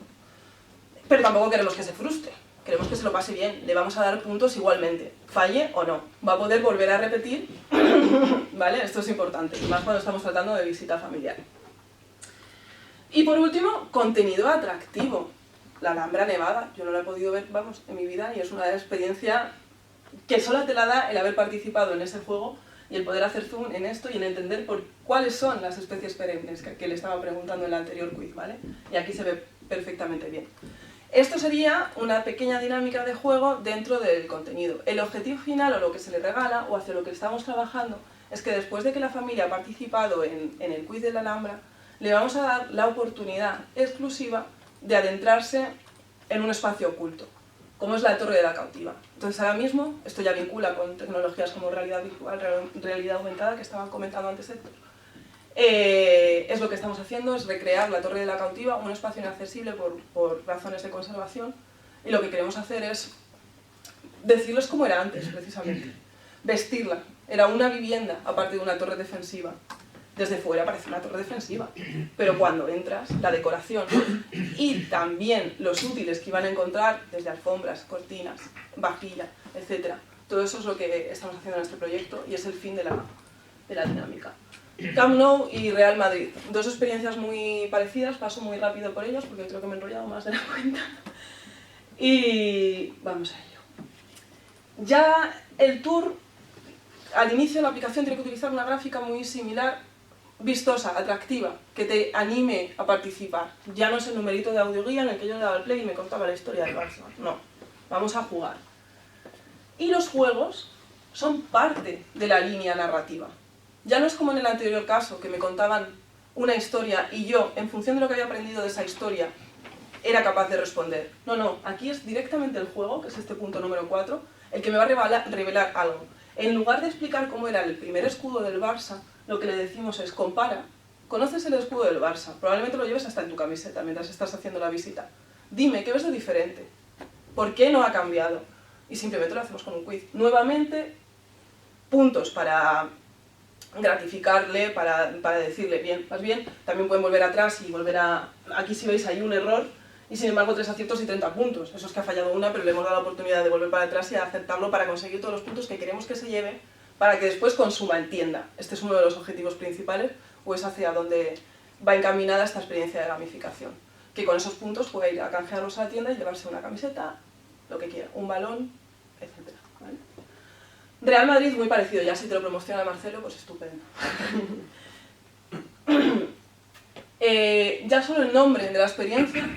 Pero tampoco queremos que se frustre. Queremos que se lo pase bien, le vamos a dar puntos igualmente, falle o no. Va a poder volver a repetir, ¿vale? Esto es importante, más cuando estamos tratando de visita familiar. Y por último, contenido atractivo. La Alhambra nevada, yo no la he podido ver, vamos, en mi vida y es una experiencia que solo te la da el haber participado en ese juego y el poder hacer zoom en esto y en entender cuáles son las especies perennes que le estaba preguntando en el anterior quiz, ¿vale? Y aquí se ve perfectamente bien. Esto sería una pequeña dinámica de juego dentro del contenido. El objetivo final o lo que se le regala o hacia lo que estamos trabajando es que después de que la familia ha participado en el quiz de la Alhambra, le vamos a dar la oportunidad exclusiva de adentrarse en un espacio oculto, como es la Torre de la Cautiva. Entonces ahora mismo, esto ya vincula con tecnologías como realidad virtual, realidad aumentada, que estaban comentando antes Héctor. Es lo que estamos haciendo, es recrear la Torre de la Cautiva, un espacio inaccesible por razones de conservación, y lo que queremos hacer es decirles cómo era antes, precisamente. Vestirla. Era una vivienda, aparte de una torre defensiva. Desde fuera parece una torre defensiva, pero cuando entras, la decoración y también los útiles que iban a encontrar, desde alfombras, cortinas, vajilla, etc. Todo eso es lo que estamos haciendo en este proyecto y es el fin de la dinámica. Camp Nou y Real Madrid, dos experiencias muy parecidas, paso muy rápido por ellas porque creo que me he enrollado más de la cuenta. Y vamos a ello. Ya el tour, al inicio de la aplicación tiene que utilizar una gráfica muy similar, vistosa, atractiva, que te anime a participar. Ya no es el numerito de audioguía en el que yo le daba el play y me contaba la historia del Barça. No, vamos a jugar. Y los juegos son parte de la línea narrativa. Ya no es como en el anterior caso, que me contaban una historia y yo, en función de lo que había aprendido de esa historia, era capaz de responder. No, no, aquí es directamente el juego, que es este punto número 4, el que me va a revelar algo. En lugar de explicar cómo era el primer escudo del Barça, lo que le decimos es, compara, conoces el escudo del Barça, probablemente lo lleves hasta en tu camiseta mientras estás haciendo la visita. Dime, ¿qué ves de diferente? ¿Por qué no ha cambiado? Y simplemente lo hacemos con un quiz. Nuevamente, puntos para gratificarle, para decirle, bien, vas bien, también pueden volver atrás y volver a... Aquí si veis hay un error, y sin embargo 3 aciertos y 30 puntos. Eso es que ha fallado una, pero le hemos dado la oportunidad de volver para atrás y aceptarlo para conseguir todos los puntos que queremos que se lleve, para que después consuma, entienda. Este es uno de los objetivos principales, o es hacia donde va encaminada esta experiencia de gamificación. Que con esos puntos pueda ir a canjearlos a la tienda y llevarse una camiseta, lo que quiera, un balón, etc. ¿Vale? Real Madrid muy parecido, ya si te lo promociona Marcelo, pues estupendo. Ya solo el nombre de la experiencia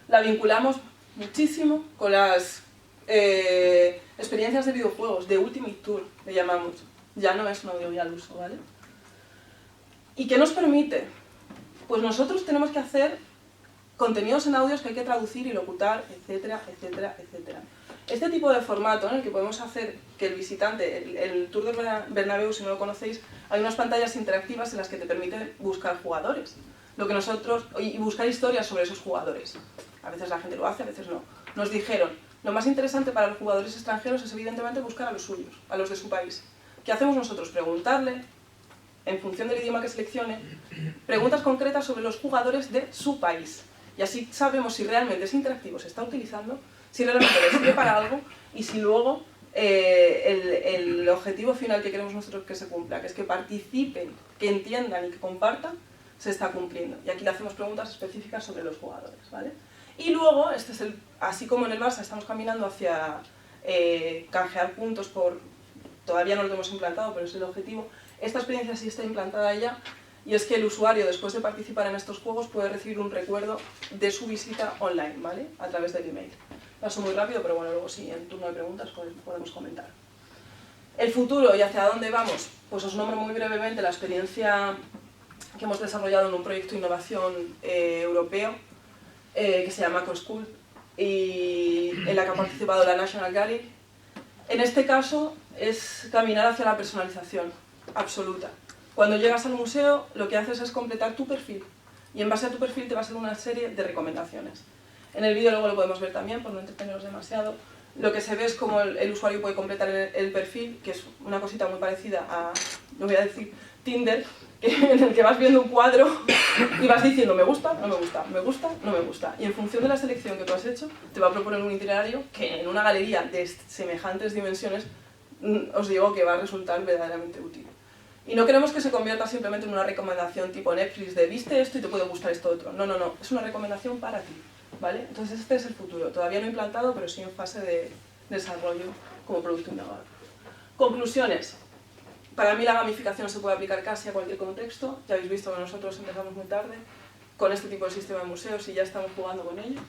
la vinculamos muchísimo con las experiencias de videojuegos, de Ultimate Tour, le llamamos. Ya no es un audio al uso, ¿vale? ¿Y qué nos permite? Pues nosotros tenemos que hacer contenidos en audios que hay que traducir y locutar, etcétera, etcétera, etcétera. Este tipo de formato en el que podemos hacer que el visitante, el Tour del Bernabéu, si no lo conocéis, hay unas pantallas interactivas en las que te permite buscar jugadores. Lo que nosotros, y buscar historias sobre esos jugadores. A veces la gente lo hace, a veces no. Nos dijeron, lo más interesante para los jugadores extranjeros es evidentemente buscar a los suyos, a los de su país. ¿Qué hacemos nosotros? Preguntarle, en función del idioma que seleccione, preguntas concretas sobre los jugadores de su país. Y así sabemos si realmente ese interactivo se está utilizando, si realmente les sirve para algo y si luego el objetivo final que queremos nosotros que se cumpla, que es que participen, que entiendan y que compartan, se está cumpliendo. Y aquí le hacemos preguntas específicas sobre los jugadores, ¿vale? Y luego, este es así como en el Barça estamos caminando hacia canjear puntos por... Todavía no lo hemos implantado, pero es el objetivo. Esta experiencia sí está implantada ya, y es que el usuario, después de participar en estos juegos, puede recibir un recuerdo de su visita online, ¿vale? A través del email. Paso muy rápido, pero bueno, luego sí, en turno de preguntas podemos comentar. El futuro y hacia dónde vamos, pues os nombro muy brevemente la experiencia que hemos desarrollado en un proyecto de innovación europeo que se llama CrossCult y en la que ha participado la National Gallery. En este caso es caminar hacia la personalización absoluta. Cuando llegas al museo lo que haces es completar tu perfil y en base a tu perfil te va a hacer una serie de recomendaciones. En el vídeo luego lo podemos ver también, por no entreteneros demasiado. Lo que se ve es cómo el usuario puede completar el perfil, que es una cosita muy parecida a, no voy a decir, Tinder, en el que vas viendo un cuadro y vas diciendo me gusta, no me gusta, me gusta, no me gusta. Y en función de la selección que tú has hecho, te va a proponer un itinerario que en una galería de semejantes dimensiones os digo que va a resultar verdaderamente útil. Y no queremos que se convierta simplemente en una recomendación tipo Netflix de viste esto y te puede gustar esto otro. No, no, no, es una recomendación para ti, ¿vale? Entonces este es el futuro, todavía no implantado, pero sí en fase de desarrollo como producto innovador. Conclusiones. Para mí la gamificación se puede aplicar casi a cualquier contexto. Ya habéis visto que nosotros empezamos muy tarde con este tipo de sistema de museos y ya estamos jugando con ello.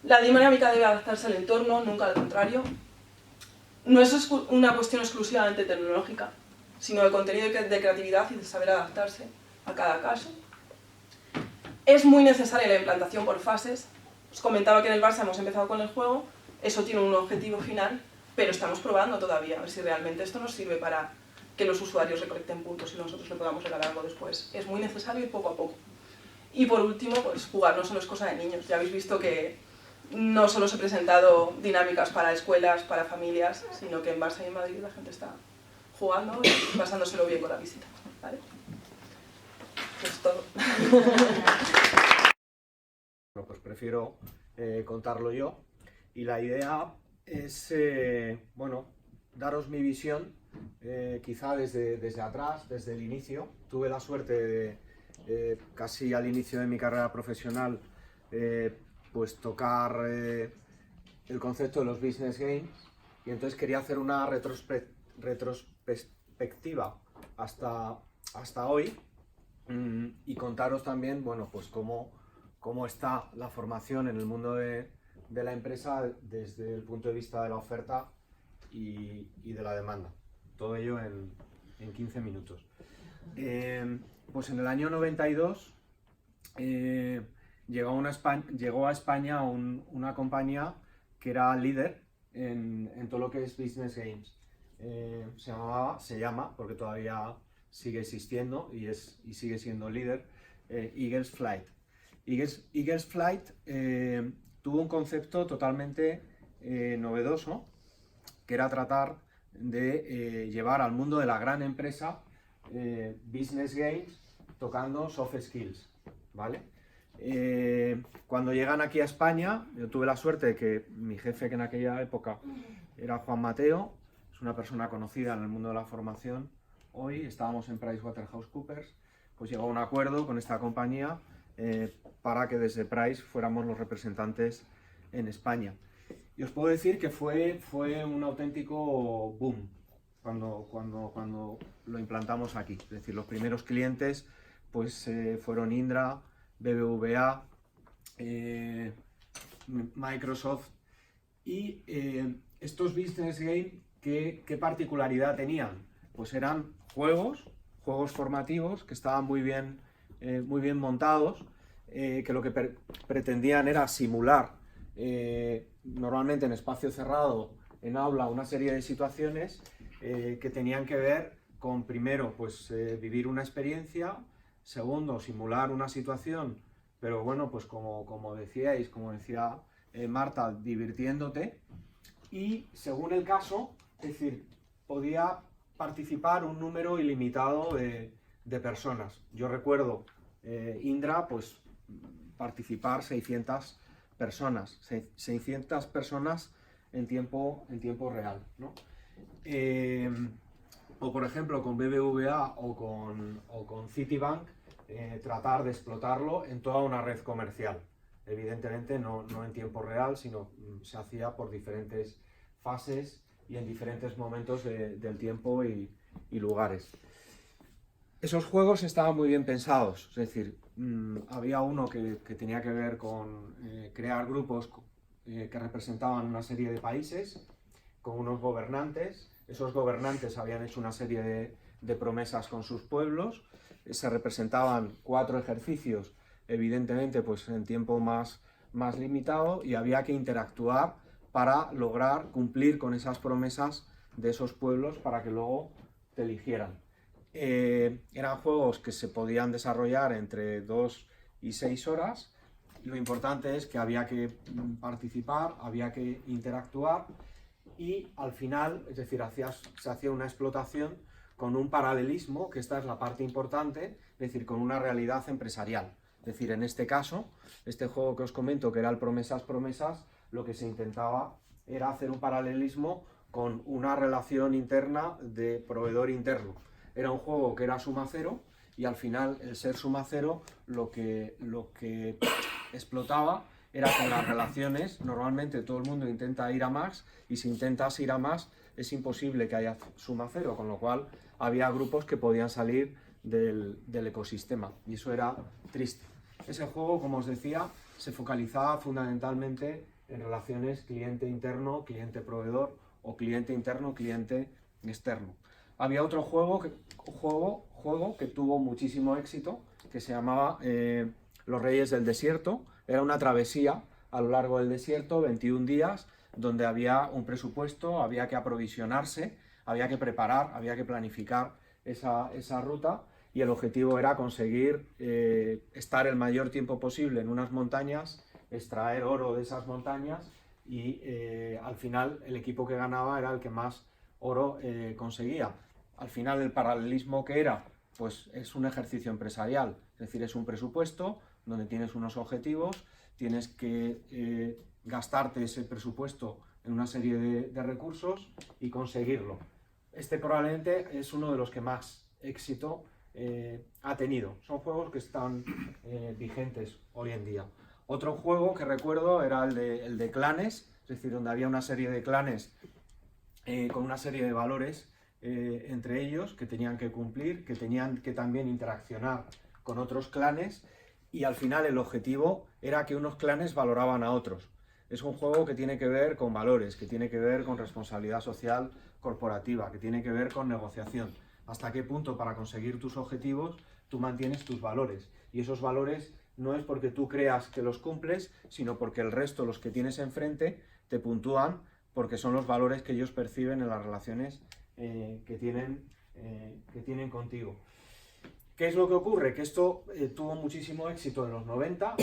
La dinámica debe adaptarse al entorno, nunca al contrario. No es una cuestión exclusivamente tecnológica, sino de contenido y de creatividad y de saber adaptarse a cada caso. Es muy necesaria la implantación por fases. Os comentaba que en el Barça hemos empezado con el juego, eso tiene un objetivo final, pero estamos probando todavía a ver si realmente esto nos sirve para que los usuarios recolecten puntos y nosotros le podamos regalar algo después. Es muy necesario ir poco a poco. Y por último, pues jugar no solo es cosa de niños. Ya habéis visto que no solo os he presentado dinámicas para escuelas, para familias, sino que en Barça y en Madrid la gente está jugando y pasándoselo bien con la visita, ¿vale? Eso es todo. Bueno, pues prefiero contarlo yo, y la idea es, bueno, daros mi visión, quizá desde atrás, desde el inicio. Tuve la suerte de, casi al inicio de mi carrera profesional, pues tocar el concepto de los business games, y entonces quería hacer una retrospectiva hasta hoy, y contaros también, bueno, pues cómo está la formación en el mundo de la empresa desde el punto de vista de la oferta y de la demanda. Todo ello en 15 minutos. Pues en el año 92 llegó a España una compañía que era líder en todo lo que es business games. Se llama, porque todavía sigue existiendo y sigue siendo líder, Eagles Flight. Eagles Flight tuvo un concepto totalmente novedoso, que era tratar de llevar al mundo de la gran empresa business games tocando soft skills, ¿vale? Cuando llegan aquí a España, yo tuve la suerte de que mi jefe, que en aquella época era Juan Mateo, es una persona conocida en el mundo de la formación. Hoy estábamos en PricewaterhouseCoopers, pues llegó a un acuerdo con esta compañía para que desde Price fuéramos los representantes en España. Y os puedo decir que fue un auténtico boom cuando lo implantamos aquí. Es decir, los primeros clientes pues fueron Indra, BBVA, Microsoft, y estos business games, ¿qué particularidad tenían? Pues eran juegos formativos que estaban muy bien montados, que lo que pretendían era simular, normalmente en espacio cerrado, en aula, una serie de situaciones que tenían que ver con, primero, pues vivir una experiencia, segundo, simular una situación, pero bueno, pues como decía Marta, divirtiéndote, y según el caso, es decir, podía participar un número ilimitado de personas. Yo recuerdo Indra, pues participar 600 personas, 600 personas en tiempo real, ¿no? O por ejemplo con BBVA o con Citibank, tratar de explotarlo en toda una red comercial. Evidentemente no en tiempo real, sino se hacía por diferentes fases y en diferentes momentos del tiempo y lugares. Esos juegos estaban muy bien pensados, es decir, había uno que tenía que ver con crear grupos que representaban una serie de países con unos gobernantes. Esos gobernantes habían hecho una serie de promesas con sus pueblos, se representaban 4 ejercicios, evidentemente pues en tiempo más limitado, y había que interactuar para lograr cumplir con esas promesas de esos pueblos para que luego te eligieran. Eran juegos que se podían desarrollar entre 2 y 6 horas. Lo importante es que había que participar, había que interactuar, y al final, es decir, se hacía una explotación con un paralelismo, que esta es la parte importante, es decir, con una realidad empresarial. Es decir, en este caso, este juego que os comento, que era el Promesas, lo que se intentaba era hacer un paralelismo con una relación interna de proveedor interno. Era un juego que era suma cero, y al final el ser suma cero lo que explotaba era que en las relaciones normalmente todo el mundo intenta ir a más, y si intentas ir a más es imposible que haya suma cero, con lo cual había grupos que podían salir del ecosistema, y eso era triste. Ese juego, como os decía, se focalizaba fundamentalmente en relaciones cliente interno, cliente proveedor, o cliente interno, cliente externo. Había otro juego que tuvo muchísimo éxito, que se llamaba Los Reyes del Desierto. Era una travesía a lo largo del desierto, 21 días, donde había un presupuesto, había que aprovisionarse, había que preparar, había que planificar esa ruta, y el objetivo era conseguir estar el mayor tiempo posible en unas montañas extraer oro de esas montañas y al final el equipo que ganaba era el que más oro conseguía. Al final el paralelismo que era, pues es un ejercicio empresarial, es decir, es un presupuesto donde tienes unos objetivos, tienes que gastarte ese presupuesto en una serie de recursos y conseguirlo. Este probablemente es uno de los que más éxito ha tenido. Son juegos que están vigentes hoy en día. Otro juego que recuerdo era el de clanes, es decir, donde había una serie de clanes con una serie de valores entre ellos que tenían que cumplir, que tenían que también interaccionar con otros clanes, y al final el objetivo era que unos clanes valoraban a otros. Es un juego que tiene que ver con valores, que tiene que ver con responsabilidad social corporativa, que tiene que ver con negociación. Hasta qué punto para conseguir tus objetivos tú mantienes tus valores. Y esos valores no es porque tú creas que los cumples, sino porque el resto, los que tienes enfrente, te puntúan porque son los valores que ellos perciben en las relaciones que tienen contigo. ¿Qué es lo que ocurre? Que esto tuvo muchísimo éxito en los 90,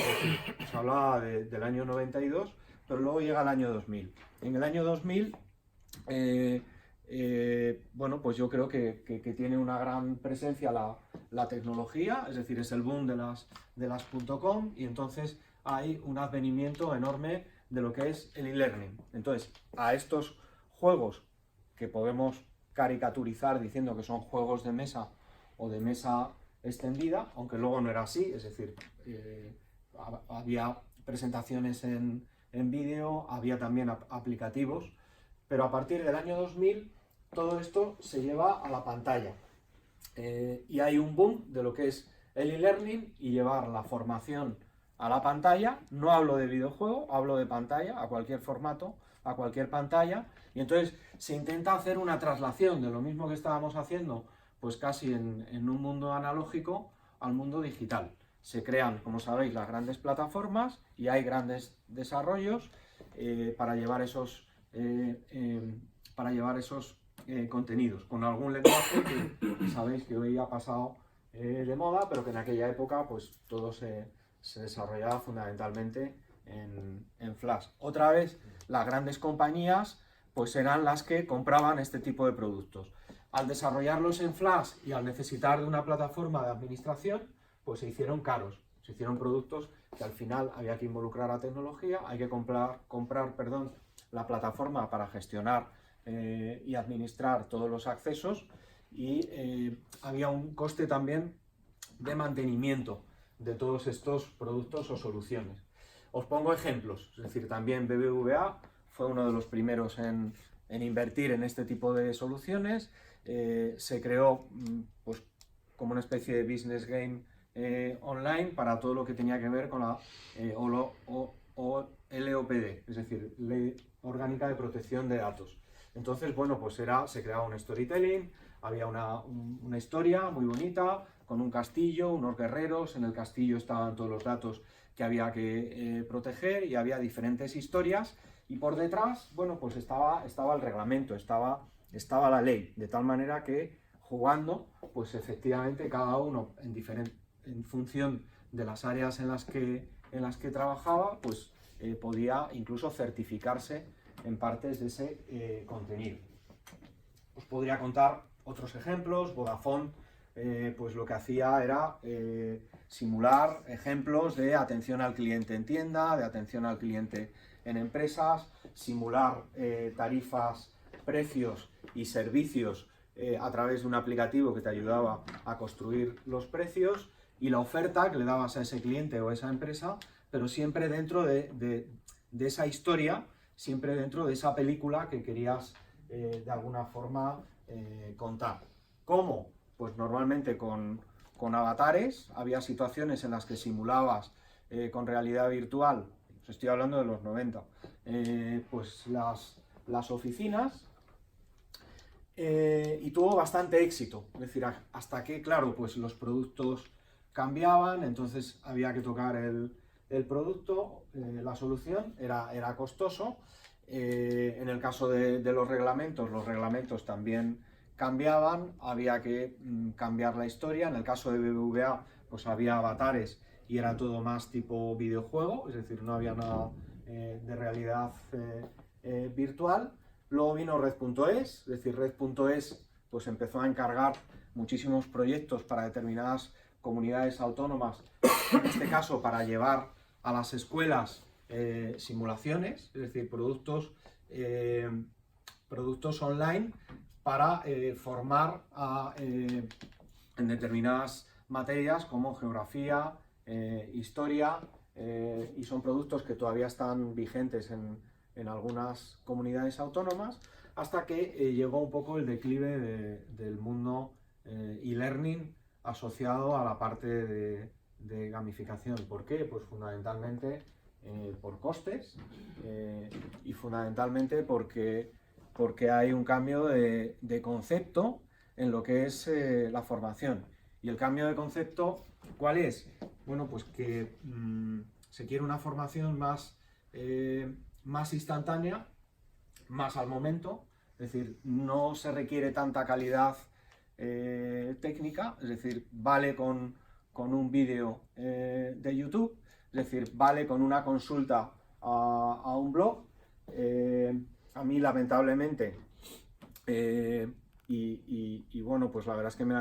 se hablaba del año 92, pero luego llega el año 2000. En el año 2000, bueno, pues yo creo que tiene una gran presencia la tecnología, es decir, es el boom de las .com, y entonces hay un advenimiento enorme de lo que es el e-learning. Entonces, a estos juegos que podemos caricaturizar diciendo que son juegos de mesa o de mesa extendida, aunque luego no era así, es decir, había presentaciones en vídeo, había también aplicativos, pero a partir del año 2000 todo esto se lleva a la pantalla y hay un boom de lo que es el e-learning y llevar la formación a la pantalla. No hablo de videojuego, hablo de pantalla, a cualquier formato, a cualquier pantalla, y entonces se intenta hacer una traslación de lo mismo que estábamos haciendo pues casi en un mundo analógico al mundo digital. Se crean, como sabéis, las grandes plataformas y hay grandes desarrollos para llevar esos contenidos, con algún lenguaje que sabéis que hoy ha pasado de moda, pero que en aquella época pues todo se desarrollaba fundamentalmente en Flash. Otra vez, las grandes compañías pues eran las que compraban este tipo de productos. Al desarrollarlos en Flash y al necesitar de una plataforma de administración, pues se hicieron caros. Se hicieron productos que al final había que involucrar a tecnología, hay que comprar la plataforma para gestionar y administrar todos los accesos, y había un coste también de mantenimiento de todos estos productos o soluciones. Os pongo ejemplos, es decir, también BBVA fue uno de los primeros en invertir en este tipo de soluciones. Se creó pues, como una especie de business game online para todo lo que tenía que ver con la LOPD, es decir, Ley Orgánica de Protección de Datos. Entonces, bueno, pues se creaba un storytelling, había una historia muy bonita, con un castillo, unos guerreros, en el castillo estaban todos los datos que había que proteger, y había diferentes historias, y por detrás, bueno, pues estaba el reglamento, estaba la ley, de tal manera que jugando, pues efectivamente cada uno en función de las áreas en las que trabajaba, pues podía incluso certificarse en partes de ese contenido. Os podría contar otros ejemplos. Vodafone pues lo que hacía era simular ejemplos de atención al cliente en tienda, de atención al cliente en empresas, simular tarifas, precios y servicios a través de un aplicativo que te ayudaba a construir los precios y la oferta que le dabas a ese cliente o a esa empresa, pero siempre dentro de esa historia, siempre dentro de esa película que querías de alguna forma contar. ¿Cómo? Pues normalmente con avatares. Había situaciones en las que simulabas con realidad virtual, os estoy hablando de los 90, pues las oficinas, y tuvo bastante éxito. Es decir, hasta que, claro, pues los productos cambiaban, entonces había que tocar el producto, la solución era costoso. En el caso de los reglamentos también cambiaban, había que cambiar la historia. En el caso de BBVA pues había avatares y era todo más tipo videojuego, es decir, no había nada de realidad virtual. Luego vino Red.es, es decir, Red.es pues empezó a encargar muchísimos proyectos para determinadas comunidades autónomas, en este caso para llevar a las escuelas simulaciones, es decir, productos online para formar en determinadas materias como geografía, historia, y son productos que todavía están vigentes en algunas comunidades autónomas, hasta que llegó un poco el declive del mundo e-learning asociado a la parte de gamificación. ¿Por qué? Pues fundamentalmente por costes y fundamentalmente porque hay un cambio de concepto en lo que es la formación. Y el cambio de concepto, ¿cuál es? Bueno, pues que se quiere una formación más instantánea, más al momento, es decir, no se requiere tanta calidad técnica, es decir, vale con un vídeo de YouTube, es decir, vale con una consulta a un blog. A mí, lamentablemente, y bueno, pues la verdad es que me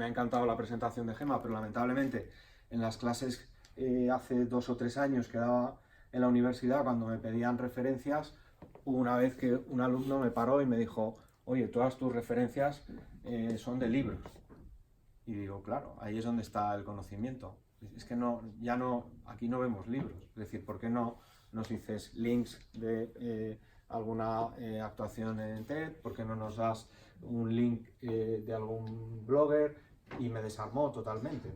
ha encantado la presentación de Gemma, pero lamentablemente en las clases hace 2 o 3 años que daba en la universidad, cuando me pedían referencias, hubo una vez que un alumno me paró y me dijo: oye, todas tus referencias son de libros. Y digo, claro, ahí es donde está el conocimiento. Es que aquí no vemos libros. Es decir, ¿por qué no nos dices links de alguna actuación en TED? ¿Por qué no nos das un link de algún blogger? Y me desarmó totalmente.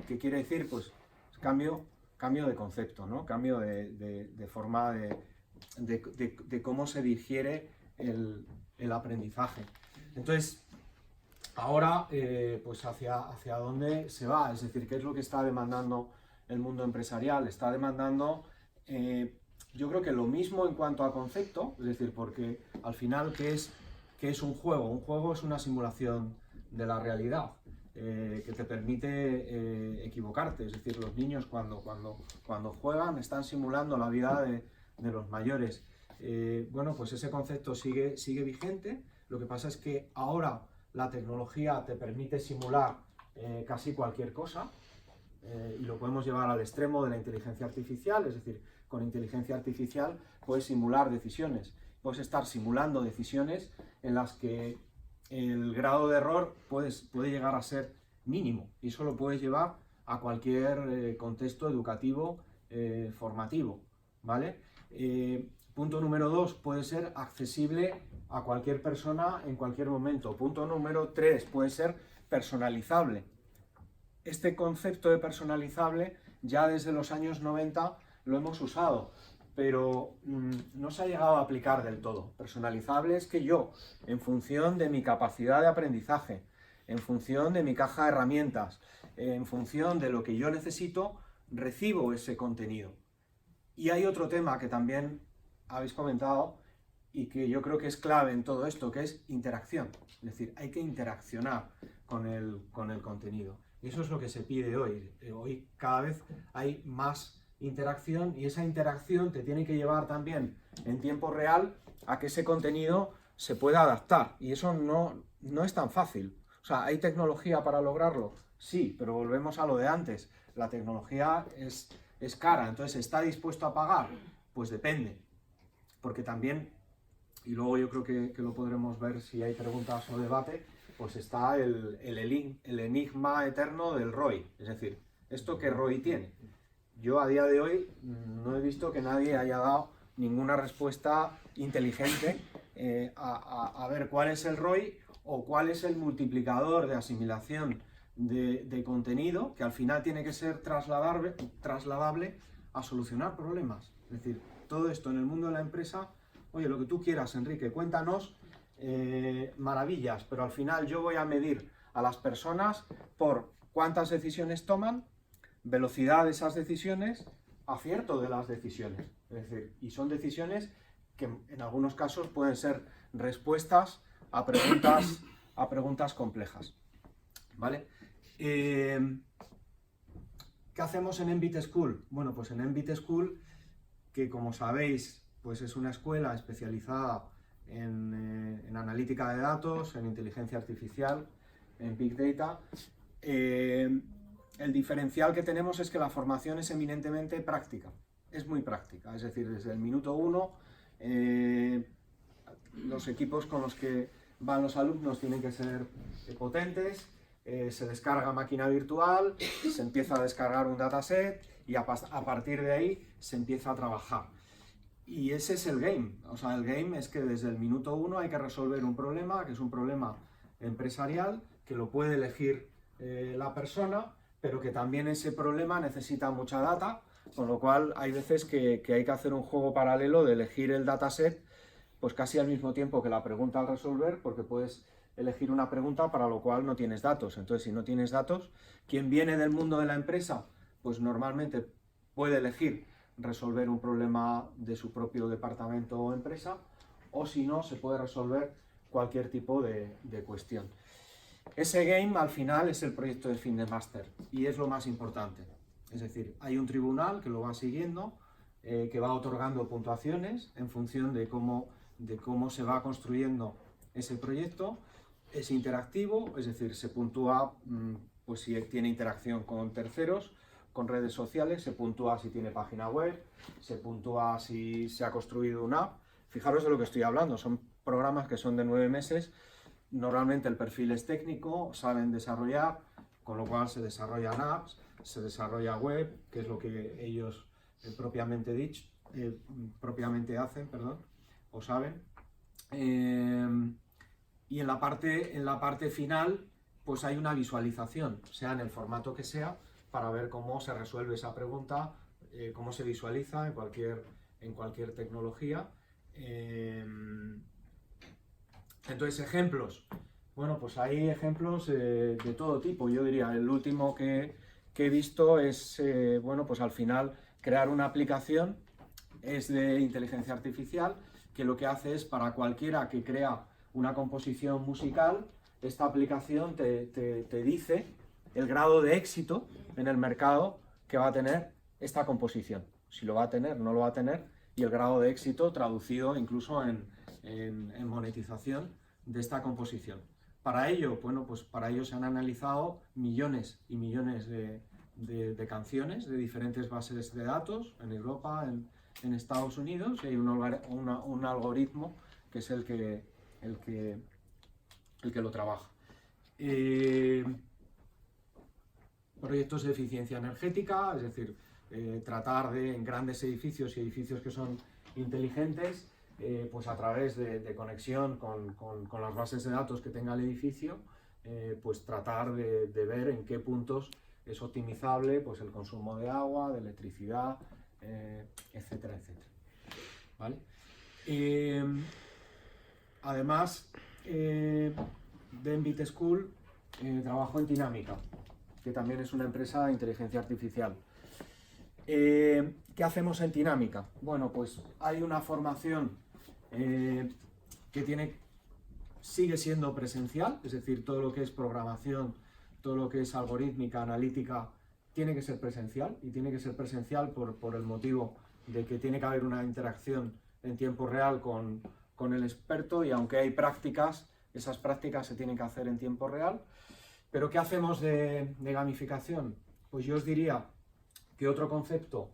¿Qué quiere decir? Pues cambio de concepto, ¿no? Cambio de forma de cómo se digiere el aprendizaje. Entonces, ahora, pues hacia dónde se va, es decir, ¿qué es lo que está demandando el mundo empresarial? Está demandando, yo creo que lo mismo en cuanto a concepto, es decir, porque al final, ¿qué es un juego? Un juego es una simulación de la realidad, que te permite equivocarte, es decir, los niños cuando juegan están simulando la vida de los mayores. Bueno, pues ese concepto sigue vigente. Lo que pasa es que ahora la tecnología te permite simular casi cualquier cosa, y lo podemos llevar al extremo de la inteligencia artificial, es decir, con inteligencia artificial puedes simular decisiones, puedes estar simulando decisiones en las que el grado de error puede llegar a ser mínimo, y eso lo puedes llevar a cualquier contexto educativo formativo, ¿vale? Punto número 2, puede ser accesible a cualquier persona en cualquier momento. Punto número 3, puede ser personalizable. Este concepto de personalizable ya desde los años 90 lo hemos usado, pero no se ha llegado a aplicar del todo. Personalizable es que yo, en función de mi capacidad de aprendizaje, en función de mi caja de herramientas, en función de lo que yo necesito, recibo ese contenido. Y hay otro tema que también habéis comentado y que yo creo que es clave en todo esto, que es interacción. Es decir, hay que interaccionar con el contenido. Y eso es lo que se pide hoy. Hoy cada vez hay más interacción, y esa interacción te tiene que llevar también en tiempo real a que ese contenido se pueda adaptar. Y eso no es tan fácil. O sea, ¿hay tecnología para lograrlo? Sí, pero volvemos a lo de antes. La tecnología es cara, entonces ¿está dispuesto a pagar? Pues depende. Porque también, y luego yo creo que lo podremos ver si hay preguntas o debate, pues está el enigma eterno del ROI. Es decir, ¿esto qué ROI tiene? Yo a día de hoy no he visto que nadie haya dado ninguna respuesta inteligente a ver cuál es el ROI o cuál es el multiplicador de asimilación de contenido, que al final tiene que ser trasladable a solucionar problemas. Es decir, todo esto en el mundo de la empresa, oye, lo que tú quieras, Enrique, cuéntanos maravillas, pero al final yo voy a medir a las personas por cuántas decisiones toman, velocidad de esas decisiones, acierto de las decisiones. Es decir, y son decisiones que en algunos casos pueden ser respuestas a preguntas complejas, ¿vale? ¿Qué ¿Qué hacemos en Envit School? Bueno, pues en Envit School, que como sabéis, pues es una escuela especializada en analítica de datos, en inteligencia artificial, en Big Data. El diferencial que tenemos es que la formación es eminentemente práctica, es muy práctica, es decir, desde el minuto 1 los equipos con los que van los alumnos tienen que ser potentes, se descarga máquina virtual, se empieza a descargar un dataset y a partir de ahí se empieza a trabajar. Y ese es el game, o sea, el game es que desde el minuto 1 hay que resolver un problema, que es un problema empresarial, que lo puede elegir la persona, pero que también ese problema necesita mucha data, con lo cual hay veces que hay que hacer un juego paralelo de elegir el dataset pues casi al mismo tiempo que la pregunta al resolver, porque puedes elegir una pregunta para lo cual no tienes datos. Entonces, si no tienes datos, quien viene del mundo de la empresa, pues normalmente puede elegir resolver un problema de su propio departamento o empresa, o si no, se puede resolver cualquier tipo de cuestión. Ese game al final es el proyecto de fin de máster y es lo más importante. Es decir, hay un tribunal que lo va siguiendo, que va otorgando puntuaciones en función de cómo se va construyendo ese proyecto. Es interactivo, es decir, se puntúa pues si tiene interacción con terceros, con redes sociales, se puntúa si tiene página web, se puntúa si se ha construido una app. Fijaros de lo que estoy hablando, son programas que son de 9 meses, normalmente el perfil es técnico, saben desarrollar, con lo cual se desarrollan apps, se desarrolla web, que es lo que ellos propiamente hacen, o saben. Y en la parte final, pues hay una visualización, sea en el formato que sea, para ver cómo se resuelve esa pregunta, cómo se visualiza en cualquier tecnología. Entonces, ejemplos. Bueno, pues hay ejemplos de todo tipo. Yo diría, el último que he visto es, bueno, pues al final crear una aplicación, es de inteligencia artificial, que lo que hace es para cualquiera que crea una composición musical, esta aplicación te dice el grado de éxito en el mercado que va a tener esta composición. Si lo va a tener, no lo va a tener, y el grado de éxito traducido incluso en monetización de esta composición. Para ello, bueno, pues para ello se han analizado millones y millones de canciones de diferentes bases de datos en Europa, en Estados Unidos, y hay un algoritmo que es el que lo trabaja. Proyectos de eficiencia energética, es decir, tratar de en grandes edificios y edificios que son inteligentes, pues a través de conexión con las bases de datos que tenga el edificio, pues tratar de ver en qué puntos es optimizable pues el consumo de agua, de electricidad, etcétera, etcétera. ¿Vale? Además de Envit School, trabajo en Tinámica, que también es una empresa de inteligencia artificial. ¿Qué hacemos en Tinámica? Bueno, pues hay una formación que sigue siendo presencial, es decir, todo lo que es programación, todo lo que es algorítmica, analítica, tiene que ser presencial, y tiene que ser presencial por el motivo de que tiene que haber una interacción en tiempo real con el experto, y aunque hay prácticas, esas prácticas se tienen que hacer en tiempo real. ¿Pero qué hacemos de gamificación? Pues yo os diría que otro concepto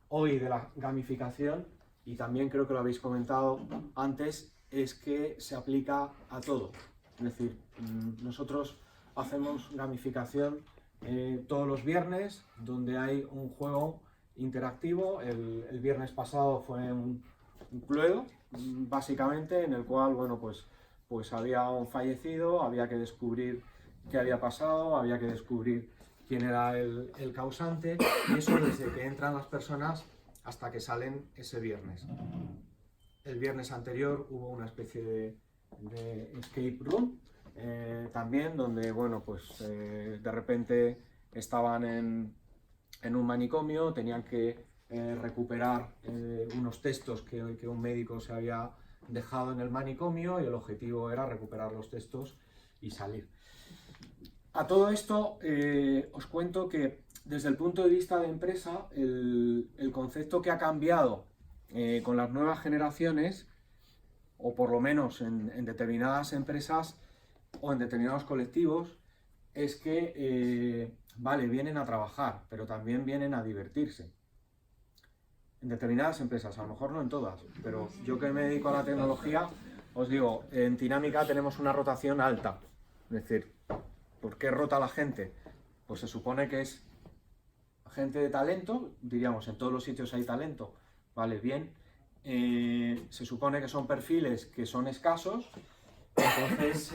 hoy de la gamificación, y también creo que lo habéis comentado antes, es que se aplica a todo. Es decir, nosotros hacemos gamificación todos los viernes, donde hay un juego interactivo. El viernes pasado fue un Cluedo, básicamente, en el cual, bueno, pues había un fallecido, había que descubrir qué había pasado, había que descubrir quién era el causante, y eso desde que entran las personas hasta que salen ese viernes. El viernes anterior hubo una especie de escape room, también, donde, bueno, pues de repente estaban en un manicomio, tenían que recuperar unos textos que un médico se había dejado en el manicomio, y el objetivo era recuperar los textos y salir. A todo esto os cuento que desde el punto de vista de empresa, el concepto que ha cambiado con las nuevas generaciones, o por lo menos en determinadas empresas o en determinados colectivos, es que, vale, vienen a trabajar, pero también vienen a divertirse. En determinadas empresas, a lo mejor no en todas, pero yo que me dedico a la tecnología, os digo, en Tinámica tenemos una rotación alta. Es decir, ¿por qué rota la gente? Pues se supone que es gente de talento, diríamos, en todos los sitios hay talento, vale, bien. Se supone que son perfiles que son escasos, entonces,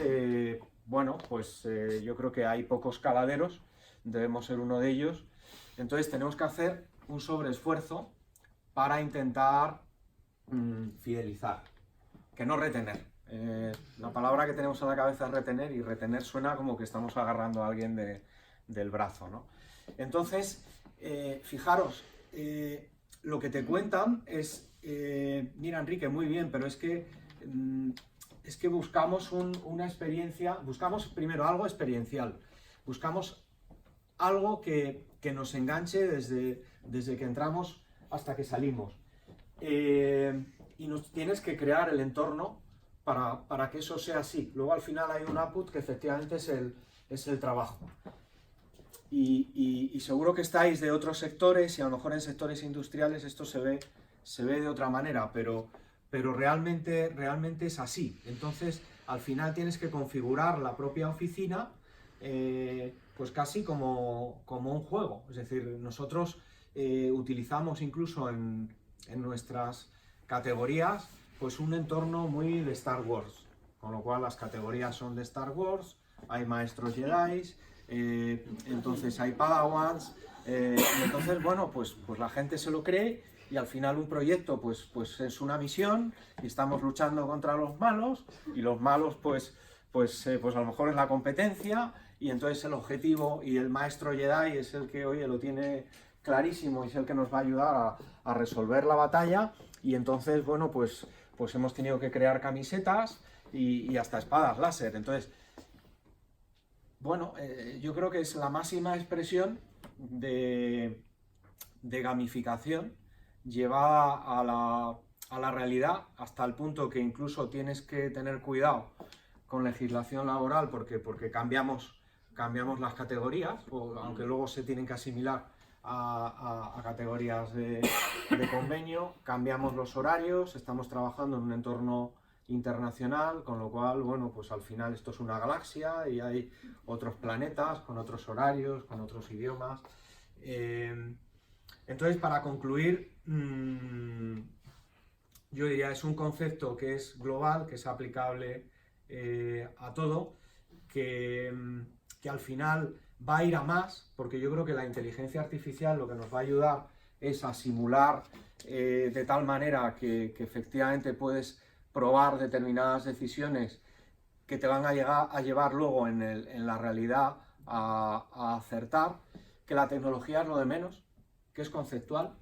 bueno, pues yo creo que hay pocos caladeros, debemos ser uno de ellos, entonces tenemos que hacer un sobreesfuerzo para intentar fidelizar, que no retener. La palabra que tenemos en la cabeza es retener, y retener suena como que estamos agarrando a alguien del brazo, ¿no? Entonces, fijaros, lo que te cuentan es, mira Enrique, muy bien, pero es que buscamos una experiencia, buscamos primero algo experiencial, buscamos algo que nos enganche desde que entramos hasta que salimos. Y nos tienes que crear el entorno para que eso sea así. Luego al final hay un output que efectivamente es el trabajo. Y seguro que estáis de otros sectores, y a lo mejor en sectores industriales esto se ve de otra manera, pero realmente es así. Entonces al final tienes que configurar la propia oficina pues casi como un juego. Es decir, nosotros utilizamos incluso en nuestras categorías pues un entorno muy de Star Wars, con lo cual las categorías son de Star Wars, hay maestros Jedi, entonces hay Padawans, y entonces bueno, pues la gente se lo cree, y al final un proyecto pues es una misión, y estamos luchando contra los malos, y los malos pues a lo mejor es la competencia, y entonces el objetivo, y el maestro Jedi es el que, oye, lo tiene clarísimo, y es el que nos va a ayudar a resolver la batalla. Y entonces, bueno, pues hemos tenido que crear camisetas y hasta espadas láser. Entonces, bueno, yo creo que es la máxima expresión de gamificación llevada a la realidad, hasta el punto que incluso tienes que tener cuidado con legislación laboral porque cambiamos las categorías, aunque luego se tienen que asimilar a categorías de convenio, cambiamos los horarios, estamos trabajando en un entorno internacional, con lo cual, bueno, pues al final esto es una galaxia y hay otros planetas con otros horarios, con otros idiomas. Entonces, para concluir, yo diría, es un concepto que es global, que es aplicable a todo, que al final va a ir a más, porque yo creo que la inteligencia artificial lo que nos va a ayudar es a simular de tal manera que efectivamente puedes probar determinadas decisiones que te van a llevar luego en la realidad a acertar, que la tecnología es lo de menos, que es conceptual,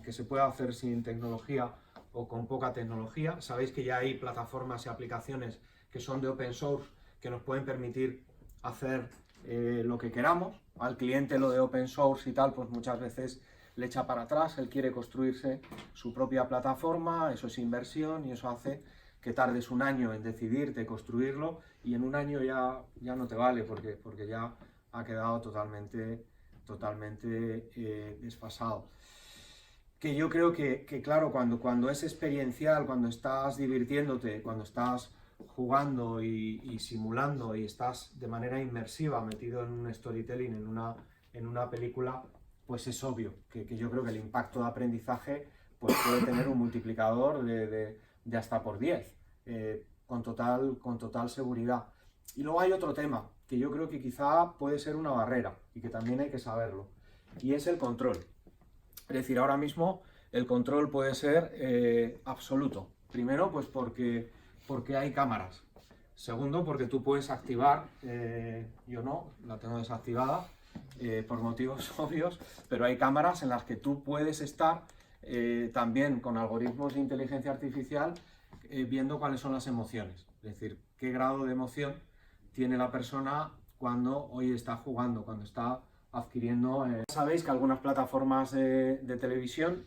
que se puede hacer sin tecnología o con poca tecnología. Sabéis que ya hay plataformas y aplicaciones que son de open source, que nos pueden permitir hacer lo que queramos. Al cliente lo de open source y tal, pues muchas veces le echa para atrás, él quiere construirse su propia plataforma, eso es inversión, y eso hace que tardes un año en decidirte construirlo, y en un año ya no te vale porque ya ha quedado totalmente desfasado. Que yo creo que claro, cuando es experiencial, cuando estás divirtiéndote, cuando estás jugando y simulando, y estás de manera inmersiva metido en un storytelling, en una película, pues es obvio que yo creo que el impacto de aprendizaje pues puede tener un multiplicador de hasta por 10, con total seguridad. Y luego hay otro tema que yo creo que quizá puede ser una barrera y que también hay que saberlo, y es el control. Es decir, ahora mismo el control puede ser absoluto. Primero, pues porque hay cámaras. Segundo, porque tú puedes activar, yo no, la tengo desactivada por motivos obvios, pero hay cámaras en las que tú puedes estar también con algoritmos de inteligencia artificial viendo cuáles son las emociones. Es decir, qué grado de emoción tiene la persona cuando hoy está jugando, cuando está adquiriendo. Sabéis que algunas plataformas de televisión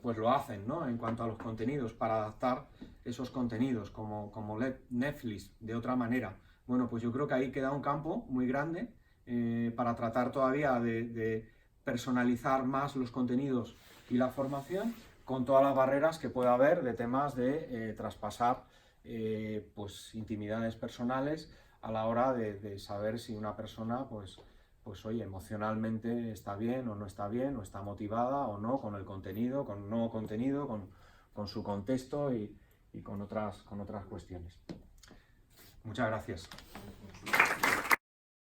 pues lo hacen, ¿no? En cuanto a los contenidos, para adaptar esos contenidos, como Netflix, de otra manera. Bueno, pues yo creo que ahí queda un campo muy grande para tratar todavía de personalizar más los contenidos y la formación, con todas las barreras que pueda haber de temas de traspasar pues intimidades personales a la hora de saber si una persona pues oye, emocionalmente está bien o no está bien, o está motivada o no con el contenido, con el nuevo contenido, con su contexto y con otras cuestiones. Muchas gracias.